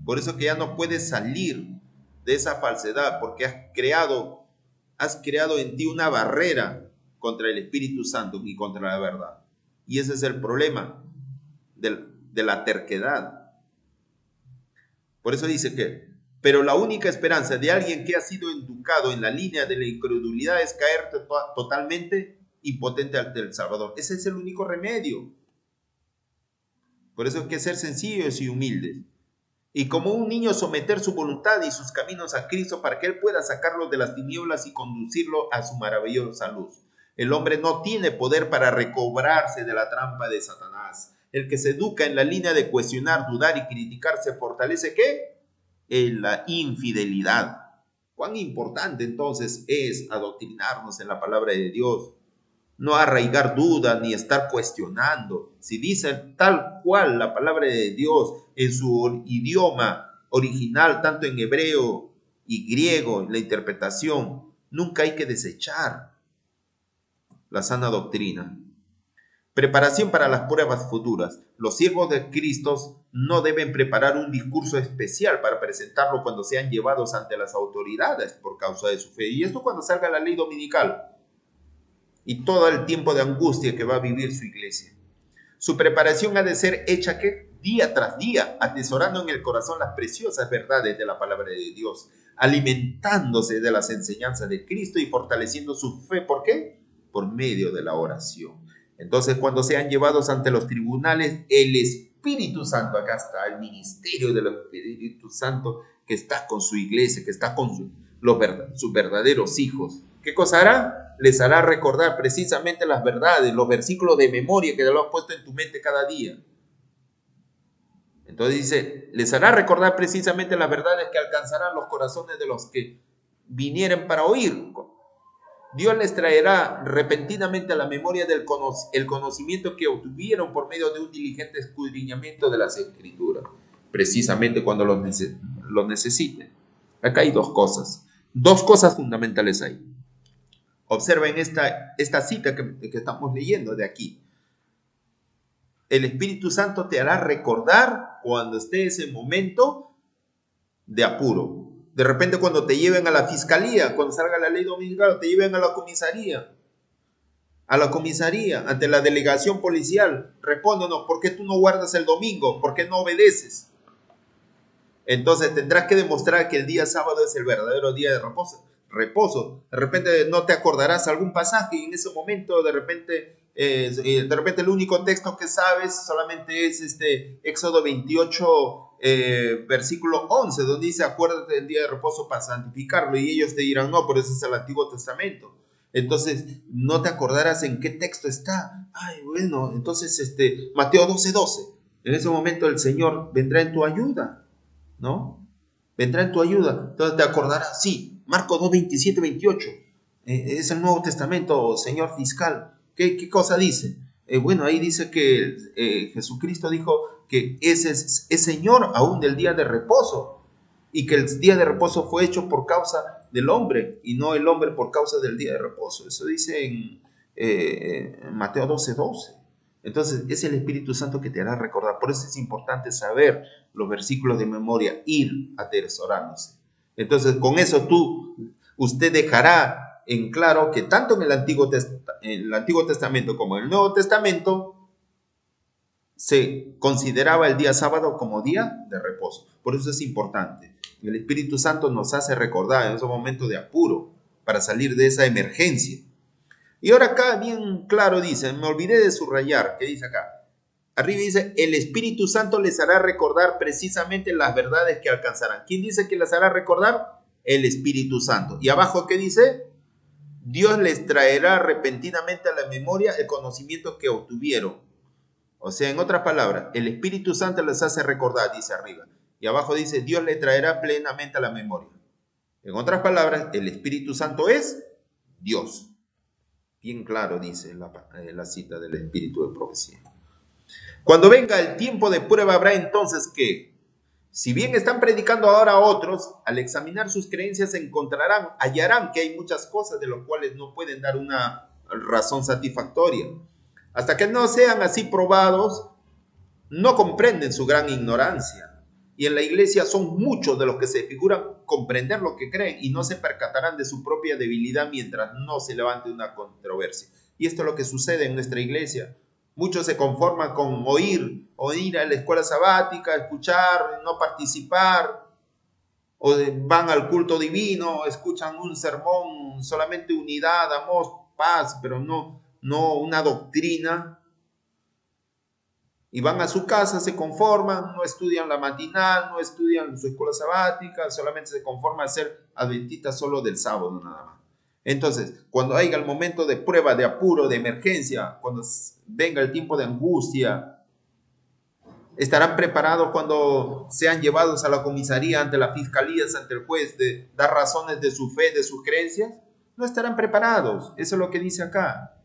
Por eso que ya no puedes salir de esa falsedad, porque has creado en ti una barrera contra el Espíritu Santo y contra la verdad. Y ese es el problema de la terquedad. Por eso dice que, pero la única esperanza de alguien que ha sido educado en la línea de la incredulidad es caer totalmente impotente ante el Salvador. Ese es el único remedio. Por eso hay que ser sencillos y humildes. Y como un niño someter su voluntad y sus caminos a Cristo para que Él pueda sacarlo de las tinieblas y conducirlo a su maravillosa luz. El hombre no tiene poder para recobrarse de la trampa de Satanás. El que se educa en la línea de cuestionar, dudar y criticar se fortalece, ¿qué? En la infidelidad. ¿Cuán importante entonces es adoctrinarnos en la palabra de Dios? No arraigar dudas ni estar cuestionando. Si dice tal cual la palabra de Dios en su idioma original, tanto en hebreo y griego, la interpretación, nunca hay que desechar la sana doctrina. Preparación para las pruebas futuras. Los siervos de Cristo no deben preparar un discurso especial para presentarlo cuando sean llevados ante las autoridades por causa de su fe. Y esto cuando salga la ley dominical y todo el tiempo de angustia que va a vivir su iglesia. Su preparación ha de ser hecha que día tras día, atesorando en el corazón las preciosas verdades de la palabra de Dios, alimentándose de las enseñanzas de Cristo y fortaleciendo su fe. ¿Por qué? Por medio de la oración. Entonces, cuando sean llevados ante los tribunales, el Espíritu Santo, acá está el ministerio del Espíritu Santo que está con su iglesia, que está con sus verdaderos hijos. ¿Qué cosa hará? Les hará recordar precisamente las verdades, los versículos de memoria que lo has puesto en tu mente cada día. Entonces dice, les hará recordar precisamente las verdades que alcanzarán los corazones de los que vinieren para oír. Dios les traerá repentinamente a la memoria el conocimiento que obtuvieron por medio de un diligente escudriñamiento de las Escrituras, precisamente cuando lo necesiten. Acá hay dos cosas fundamentales ahí. Observen esta cita que estamos leyendo de aquí. El Espíritu Santo te hará recordar cuando esté ese momento de apuro. De repente cuando te lleven a la fiscalía, cuando salga la ley dominical, te lleven a la comisaría, ante la delegación policial. Respóndenos, ¿por qué tú no guardas el domingo? ¿Por qué no obedeces? Entonces tendrás que demostrar que el día sábado es el verdadero día de reposo. De repente no te acordarás algún pasaje y en ese momento de repente el único texto que sabes solamente es Éxodo 28 versículo 11, donde dice acuérdate del día de reposo para santificarlo, y ellos te dirán no, pero ese es el Antiguo Testamento. Entonces no te acordarás en qué texto está. Entonces Mateo 12:12. En ese momento el Señor vendrá en tu ayuda, ¿no? Vendrá en tu ayuda. Entonces te acordarás, sí, Marcos 2:27-28. Es el Nuevo Testamento, señor fiscal. ¿Qué cosa dice? Ahí dice que Jesucristo dijo que ese es Señor aún del día de reposo, y que el día de reposo fue hecho por causa del hombre y no el hombre por causa del día de reposo. Eso dice en Mateo 12:12. Entonces es el Espíritu Santo que te hará recordar. Por eso es importante saber los versículos de memoria, ir atesorándose. Entonces con eso usted dejará en claro que tanto en el Antiguo Testamento como en el Nuevo Testamento se consideraba el día sábado como día de reposo. Por eso es importante. El Espíritu Santo nos hace recordar en esos momentos de apuro para salir de esa emergencia. Y ahora acá bien claro dice, me olvidé de subrayar, ¿qué dice acá? Arriba dice, el Espíritu Santo les hará recordar precisamente las verdades que alcanzarán. ¿Quién dice que les hará recordar? El Espíritu Santo. Y abajo, ¿qué dice? Dios les traerá repentinamente a la memoria el conocimiento que obtuvieron. O sea, en otras palabras, el Espíritu Santo les hace recordar, dice arriba. Y abajo dice, Dios le traerá plenamente a la memoria. En otras palabras, el Espíritu Santo es Dios. Bien claro dice la cita del Espíritu de Profecía. Cuando venga el tiempo de prueba, habrá entonces que, si bien están predicando ahora a otros, al examinar sus creencias hallarán que hay muchas cosas de las cuales no pueden dar una razón satisfactoria. Hasta que no sean así probados, no comprenden su gran ignorancia. Y en la iglesia son muchos de los que se figuran comprender lo que creen y no se percatarán de su propia debilidad mientras no se levante una controversia. Y esto es lo que sucede en nuestra iglesia. Muchos se conforman con oír a la escuela sabática, escuchar, no participar, o van al culto divino, escuchan un sermón, solamente unidad, amor, paz, pero no una doctrina. Y van a su casa, se conforman, no estudian la matinal, no estudian su escuela sabática, solamente se conforman a ser adventistas solo del sábado nada más. Entonces, cuando haya el momento de prueba, de apuro, de emergencia, cuando venga el tiempo de angustia, ¿estarán preparados cuando sean llevados a la comisaría, ante la fiscalía, ante el juez, de dar razones de su fe, de sus creencias? No estarán preparados. Eso es lo que dice acá.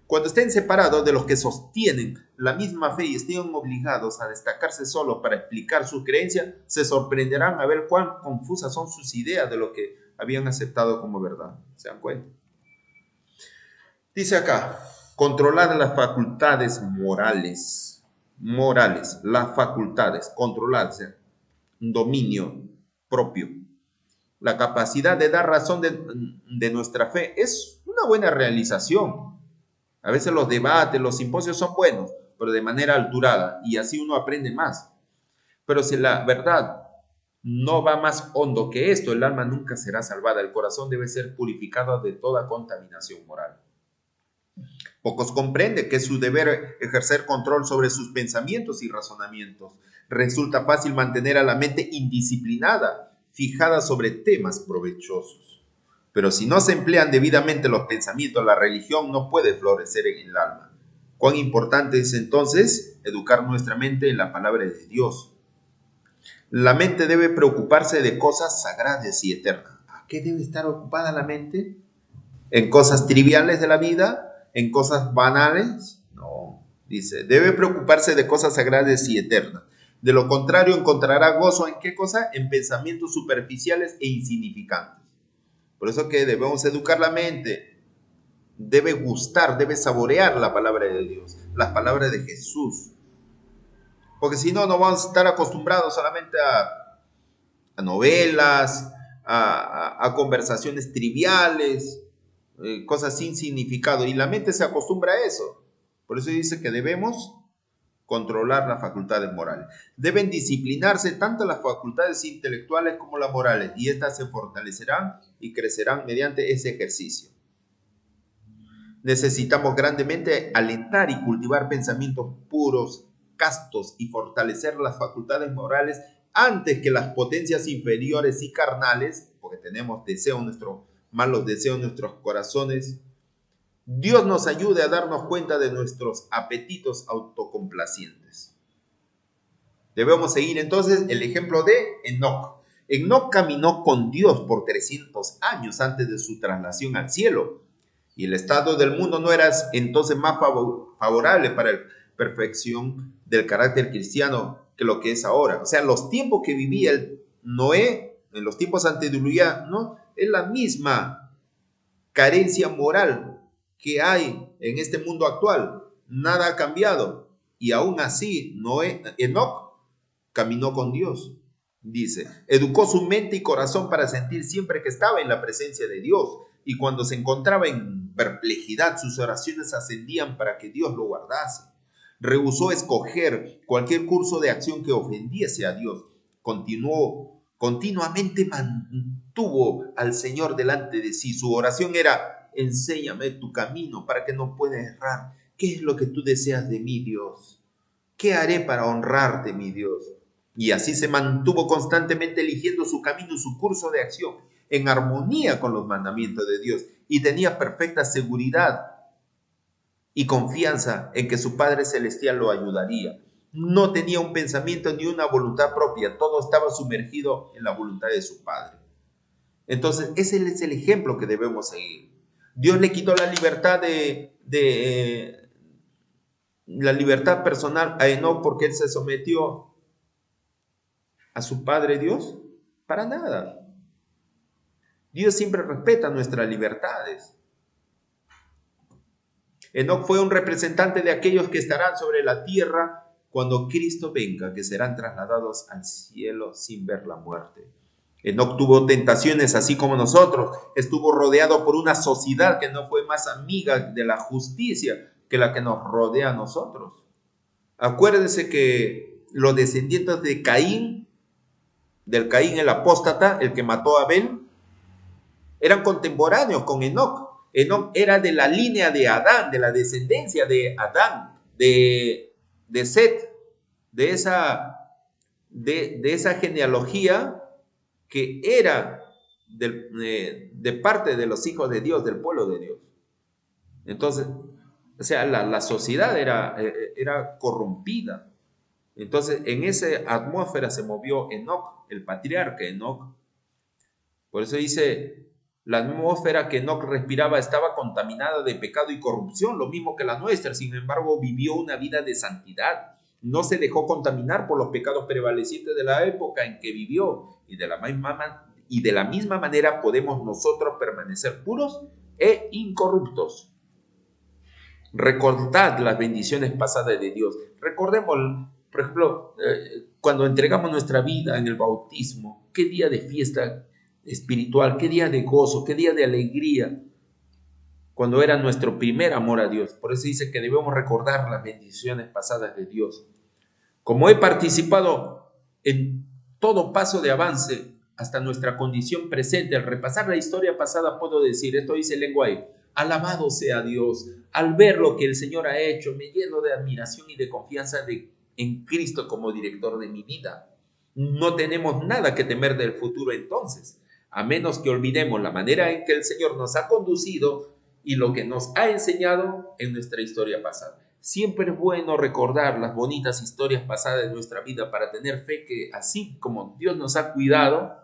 Cuando estén separados de los que sostienen la misma fe y estén obligados a destacarse solo para explicar sus creencias, se sorprenderán a ver cuán confusas son sus ideas de lo que habían aceptado como verdad. ¿Se dan cuenta? Dice acá, controlar las facultades morales, las facultades, controlarse, un dominio propio. La capacidad de dar razón de nuestra fe es una buena realización. A veces los debates, los simposios son buenos, pero de manera alturada, y así uno aprende más. Pero si la verdad no va más hondo que esto, el alma nunca será salvada. El corazón debe ser purificado de toda contaminación moral. Pocos comprenden que es su deber ejercer control sobre sus pensamientos y razonamientos. Resulta fácil mantener a la mente indisciplinada, fijada sobre temas provechosos. Pero si no se emplean debidamente los pensamientos, la religión no puede florecer en el alma. Cuán importante es entonces educar nuestra mente en la palabra de Dios. La mente debe preocuparse de cosas sagradas y eternas. ¿A qué debe estar ocupada la mente? ¿En cosas triviales de la vida? ¿En cosas banales? No, dice, debe preocuparse de cosas sagradas y eternas. De lo contrario, encontrará gozo ¿en qué cosa? En pensamientos superficiales e insignificantes. Por eso que debemos educar la mente. Debe gustar, debe saborear la palabra de Dios, las palabras de Jesús. Porque si no, no vamos a estar acostumbrados solamente a novelas, a conversaciones triviales, cosas sin significado. Y la mente se acostumbra a eso. Por eso dice que debemos controlar las facultades morales. Deben disciplinarse tanto las facultades intelectuales como las morales, y estas se fortalecerán y crecerán mediante ese ejercicio. Necesitamos grandemente alentar y cultivar pensamientos puros, castos, y fortalecer las facultades morales antes que las potencias inferiores y carnales, porque tenemos malos deseos en nuestros corazones. Dios nos ayude a darnos cuenta de nuestros apetitos autocomplacientes. Debemos seguir entonces el ejemplo de Enoc. Enoc caminó con Dios por 300 años antes de su traslación al cielo. Y el estado del mundo no era entonces más favorable para la perfección del carácter cristiano que lo que es ahora. O sea, los tiempos que vivía Noé, en los tiempos antediluvianos, es la misma carencia moral que hay en este mundo actual. Nada ha cambiado. Y aún así, Enoc caminó con Dios. Dice, educó su mente y corazón para sentir siempre que estaba en la presencia de Dios. Y cuando se encontraba en perplejidad, sus oraciones ascendían para que Dios lo guardase. Rehusó escoger cualquier curso de acción que ofendiese a Dios. Continuamente mantuvo al Señor delante de sí. Su oración era: enséñame tu camino para que no pueda errar. ¿Qué es lo que tú deseas de mí, Dios? ¿Qué haré para honrarte, mi Dios? Y así se mantuvo constantemente eligiendo su camino y su curso de acción en armonía con los mandamientos de Dios, y tenía perfecta seguridad y confianza en que su Padre Celestial lo ayudaría. No tenía un pensamiento ni una voluntad propia, todo estaba sumergido en la voluntad de su Padre. Entonces, ese es el ejemplo que debemos seguir. Dios le quitó la libertad la libertad personal a Enoc porque él se sometió a su Padre Dios. Para nada. Dios siempre respeta nuestras libertades. Enoc fue un representante de aquellos que estarán sobre la tierra cuando Cristo venga, que serán trasladados al cielo sin ver la muerte. Enoc tuvo tentaciones así como nosotros. Estuvo rodeado por una sociedad que no fue más amiga de la justicia que la que nos rodea a nosotros. Acuérdese que los descendientes de Caín, del Caín el apóstata, el que mató a Abel, eran contemporáneos con Enoc. Enoc era de la línea de Adán, de la descendencia de Adán, de Set, de esa genealogía que era de parte de los hijos de Dios, del pueblo de Dios. Entonces, o sea, la sociedad era corrompida. Entonces, en esa atmósfera se movió Enoc, el patriarca Enoc. Por eso dice, la atmósfera que Enoc respiraba estaba contaminada de pecado y corrupción, lo mismo que la nuestra. Sin embargo, vivió una vida de santidad. No se dejó contaminar por los pecados prevalecientes de la época en que vivió. Y de la misma manera podemos nosotros permanecer puros e incorruptos. Recordad las bendiciones pasadas de Dios. Recordemos, por ejemplo, cuando entregamos nuestra vida en el bautismo, qué día de fiesta espiritual, qué día de gozo, qué día de alegría, cuando era nuestro primer amor a Dios. Por eso dice que debemos recordar las bendiciones pasadas de Dios. Como he participado en todo paso de avance hasta nuestra condición presente, al repasar la historia pasada puedo decir, esto dice el lenguaje, alabado sea Dios. Al ver lo que el Señor ha hecho, me lleno de admiración y de confianza en Cristo como director de mi vida. No tenemos nada que temer del futuro entonces, a menos que olvidemos la manera en que el Señor nos ha conducido y lo que nos ha enseñado en nuestra historia pasada. Siempre es bueno recordar las bonitas historias pasadas de nuestra vida para tener fe que así como Dios nos ha cuidado,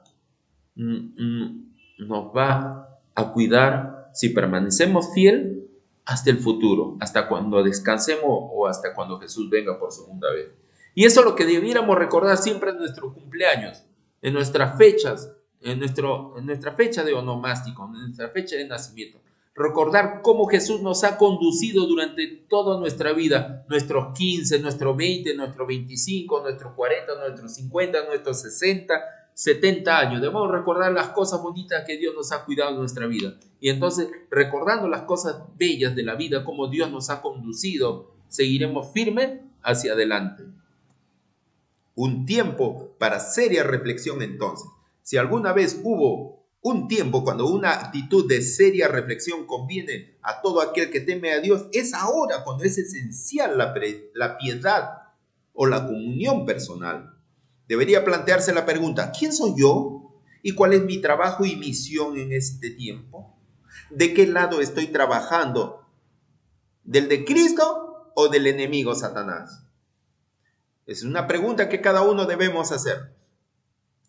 nos va a cuidar si permanecemos fiel hasta el futuro, hasta cuando descansemos o hasta cuando Jesús venga por segunda vez. Y eso es lo que debiéramos recordar siempre en nuestros cumpleaños, en nuestras fechas, en nuestra fecha de onomástico, en nuestra fecha de nacimiento. Recordar cómo Jesús nos ha conducido durante toda nuestra vida, nuestros 15, nuestros 20, nuestros 25, nuestros 40, nuestros 50, nuestros 60, 70 años. Debemos recordar las cosas bonitas que Dios nos ha cuidado en nuestra vida. Y entonces, recordando las cosas bellas de la vida, cómo Dios nos ha conducido, seguiremos firmes hacia adelante. Un tiempo para seria reflexión entonces. Si alguna vez hubo un tiempo cuando una actitud de seria reflexión conviene a todo aquel que teme a Dios, es ahora cuando es esencial la piedad o la comunión personal. Debería plantearse la pregunta, ¿quién soy yo? ¿Y cuál es mi trabajo y misión en este tiempo? ¿De qué lado estoy trabajando? ¿Del de Cristo o del enemigo Satanás? Es una pregunta que cada uno debemos hacer.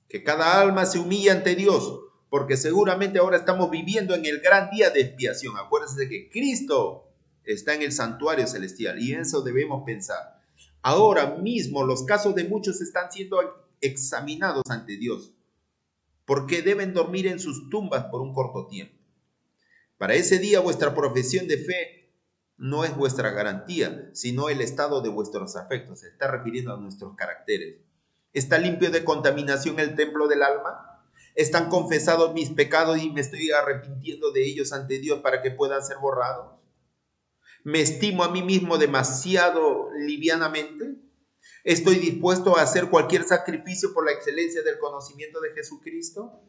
Que cada alma se humille ante Dios, porque seguramente ahora estamos viviendo en el gran día de expiación. Acuérdense de que Cristo está en el santuario celestial y en eso debemos pensar. Ahora mismo los casos de muchos están siendo examinados ante Dios, porque deben dormir en sus tumbas por un corto tiempo. Para ese día vuestra profesión de fe no es vuestra garantía, sino el estado de vuestros afectos. Se está refiriendo a nuestros caracteres. ¿Está limpio de contaminación el templo del alma? ¿Están confesados mis pecados y me estoy arrepintiendo de ellos ante Dios para que puedan ser borrados? ¿Me estimo a mí mismo demasiado livianamente? ¿Estoy dispuesto a hacer cualquier sacrificio por la excelencia del conocimiento de Jesucristo?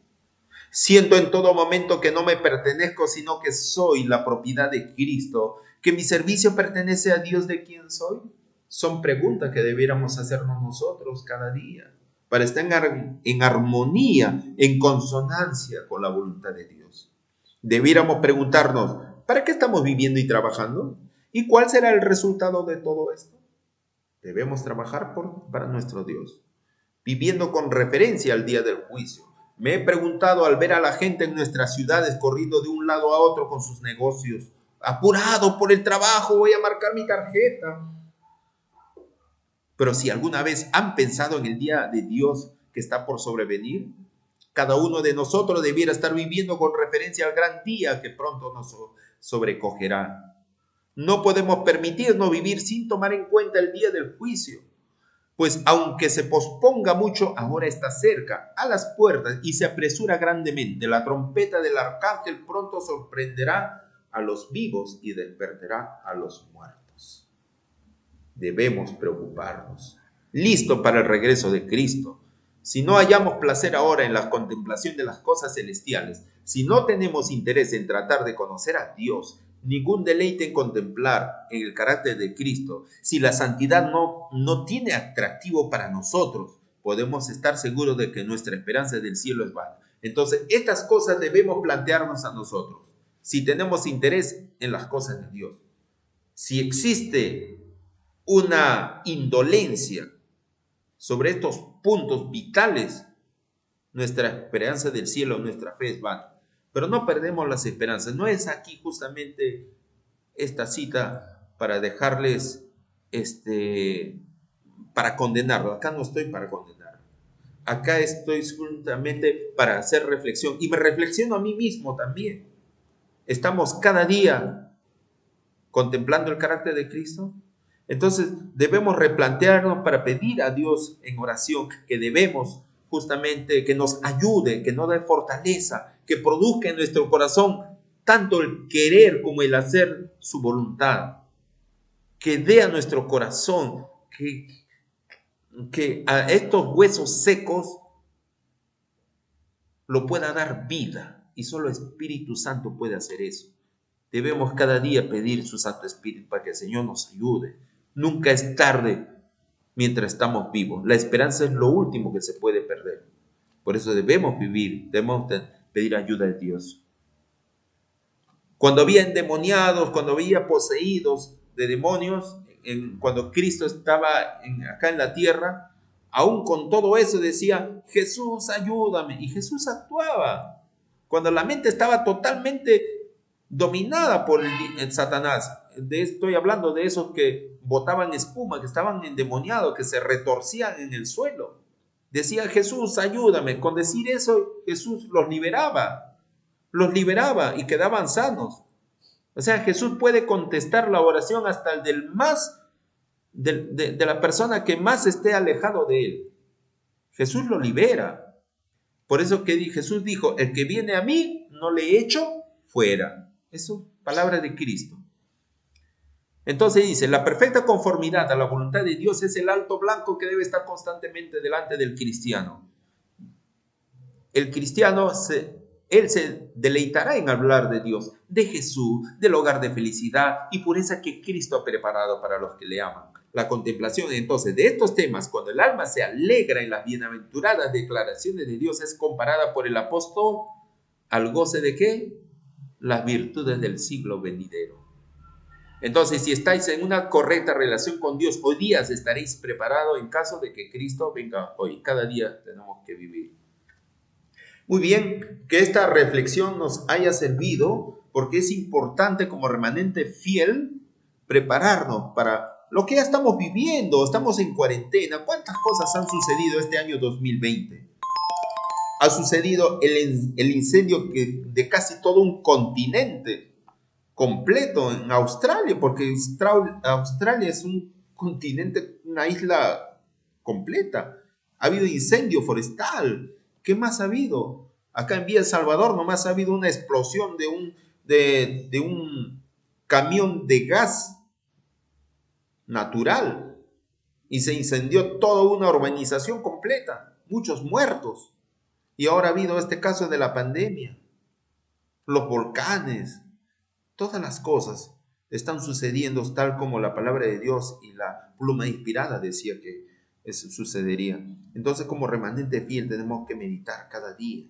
¿Siento en todo momento que no me pertenezco, sino que soy la propiedad de Cristo? ¿Que mi servicio pertenece a Dios de quien soy? Son preguntas que debiéramos hacernos nosotros cada día para estar en armonía, en consonancia con la voluntad de Dios. Debiéramos preguntarnos, ¿para qué estamos viviendo y trabajando? ¿Y cuál será el resultado de todo esto? Debemos trabajar para nuestro Dios, viviendo con referencia al día del juicio. Me he preguntado al ver a la gente en nuestras ciudades corriendo de un lado a otro con sus negocios, apurado por el trabajo, voy a marcar mi tarjeta. Pero si alguna vez han pensado en el día de Dios que está por sobrevenir, cada uno de nosotros debiera estar viviendo con referencia al gran día que pronto nos sobrecogerá. No podemos permitirnos vivir sin tomar en cuenta el día del juicio, pues aunque se posponga mucho, ahora está cerca, a las puertas, y se apresura grandemente. La trompeta del arcángel pronto sorprenderá a los vivos y despertará a los muertos. Debemos preocuparnos, listo para el regreso de Cristo. Si no hallamos placer ahora en la contemplación de las cosas celestiales, si no tenemos interés en tratar de conocer a Dios, ningún deleite en contemplar en el carácter de Cristo, si la santidad no tiene atractivo para nosotros, podemos estar seguros de que nuestra esperanza del cielo es vana. Entonces, estas cosas debemos plantearnos a nosotros, si tenemos interés en las cosas de Dios. Si existe una indolencia sobre estos puntos vitales, nuestra esperanza del cielo, nuestra fe es vana. Pero no perdemos las esperanzas. No es aquí justamente esta cita para dejarles, para condenarlo. Acá no estoy para condenar. Acá estoy justamente para hacer reflexión. Y me reflexiono a mí mismo también. ¿Estamos cada día contemplando el carácter de Cristo? Entonces debemos replantearnos para pedir a Dios en oración que debemos justamente que nos ayude, que nos dé fortaleza, que produzca en nuestro corazón tanto el querer como el hacer su voluntad, que dé a nuestro corazón que a estos huesos secos lo pueda dar vida, y solo el Espíritu Santo puede hacer eso. Debemos cada día pedir su Santo Espíritu para que el Señor nos ayude. Nunca es tarde mientras estamos vivos. La esperanza es lo último que se puede perder. Por eso debemos vivir, debemos pedir ayuda de Dios. Cuando había endemoniados, cuando había poseídos de demonios, cuando Cristo estaba acá en la tierra, aún con todo eso decía, Jesús, ayúdame. Y Jesús actuaba. Cuando la mente estaba totalmente dominada por el Satanás. Estoy hablando de esos que botaban espuma, que estaban endemoniados, que se retorcían en el suelo. Decía, Jesús, ayúdame. Con decir eso, Jesús los liberaba y quedaban sanos. O sea, Jesús puede contestar la oración hasta el del más, de la persona que más esté alejado de él. Jesús lo libera. Por eso que Jesús dijo, el que viene a mí, no le echo fuera. Eso es palabra de Cristo. Entonces dice, la perfecta conformidad a la voluntad de Dios es el alto blanco que debe estar constantemente delante del cristiano. El cristiano, él se deleitará en hablar de Dios, de Jesús, del hogar de felicidad y pureza que Cristo ha preparado para los que le aman. La contemplación entonces de estos temas, cuando el alma se alegra en las bienaventuradas declaraciones de Dios, es comparada por el apóstol al goce de ¿qué? Las virtudes del siglo venidero. Entonces, si estáis en una correcta relación con Dios, hoy día estaréis preparados en caso de que Cristo venga hoy. Cada día tenemos que vivir. Muy bien, que esta reflexión nos haya servido, porque es importante como remanente fiel prepararnos para lo que ya estamos viviendo. Estamos en cuarentena. ¿Cuántas cosas han sucedido este año 2020? Ha sucedido el incendio de casi todo un continente completo en Australia, porque Australia es un continente, una isla completa. Ha habido incendio forestal. ¿Qué más ha habido? Acá en Villa El Salvador nomás ha habido una explosión de un camión de gas natural y se incendió toda una urbanización completa, muchos muertos. Y ahora ha habido este caso de la pandemia, los volcanes, todas las cosas están sucediendo tal como la palabra de Dios y la pluma inspirada decía que eso sucedería. Entonces, como remanente fiel tenemos que meditar cada día.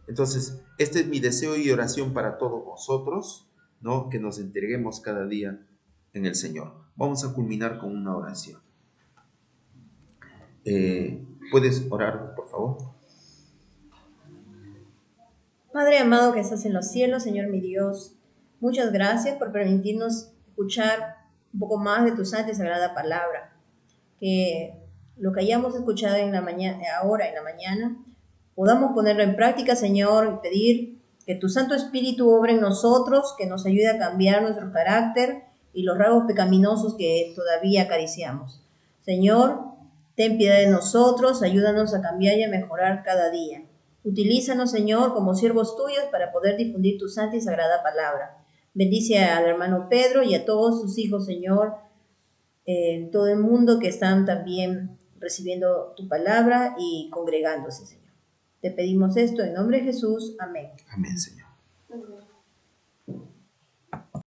Entonces, este es mi deseo y oración para todos vosotros, ¿no? Que nos entreguemos cada día en el Señor. Vamos a culminar con una oración. ¿Puedes orar, por favor? Padre amado que estás en los cielos, Señor mi Dios, muchas gracias por permitirnos escuchar un poco más de tu santa y sagrada palabra. Que lo que hayamos escuchado en la mañana, ahora en la mañana, podamos ponerlo en práctica, Señor, y pedir que tu Santo Espíritu obre en nosotros, que nos ayude a cambiar nuestro carácter y los rasgos pecaminosos que todavía acariciamos. Señor, ten piedad de nosotros, ayúdanos a cambiar y a mejorar cada día. Utilízanos, Señor, como siervos tuyos para poder difundir tu santa y sagrada palabra. Bendice al hermano Pedro y a todos sus hijos, Señor, en todo el mundo que están también recibiendo tu palabra y congregándose, Señor. Te pedimos esto en nombre de Jesús. Amén. Amén, Señor.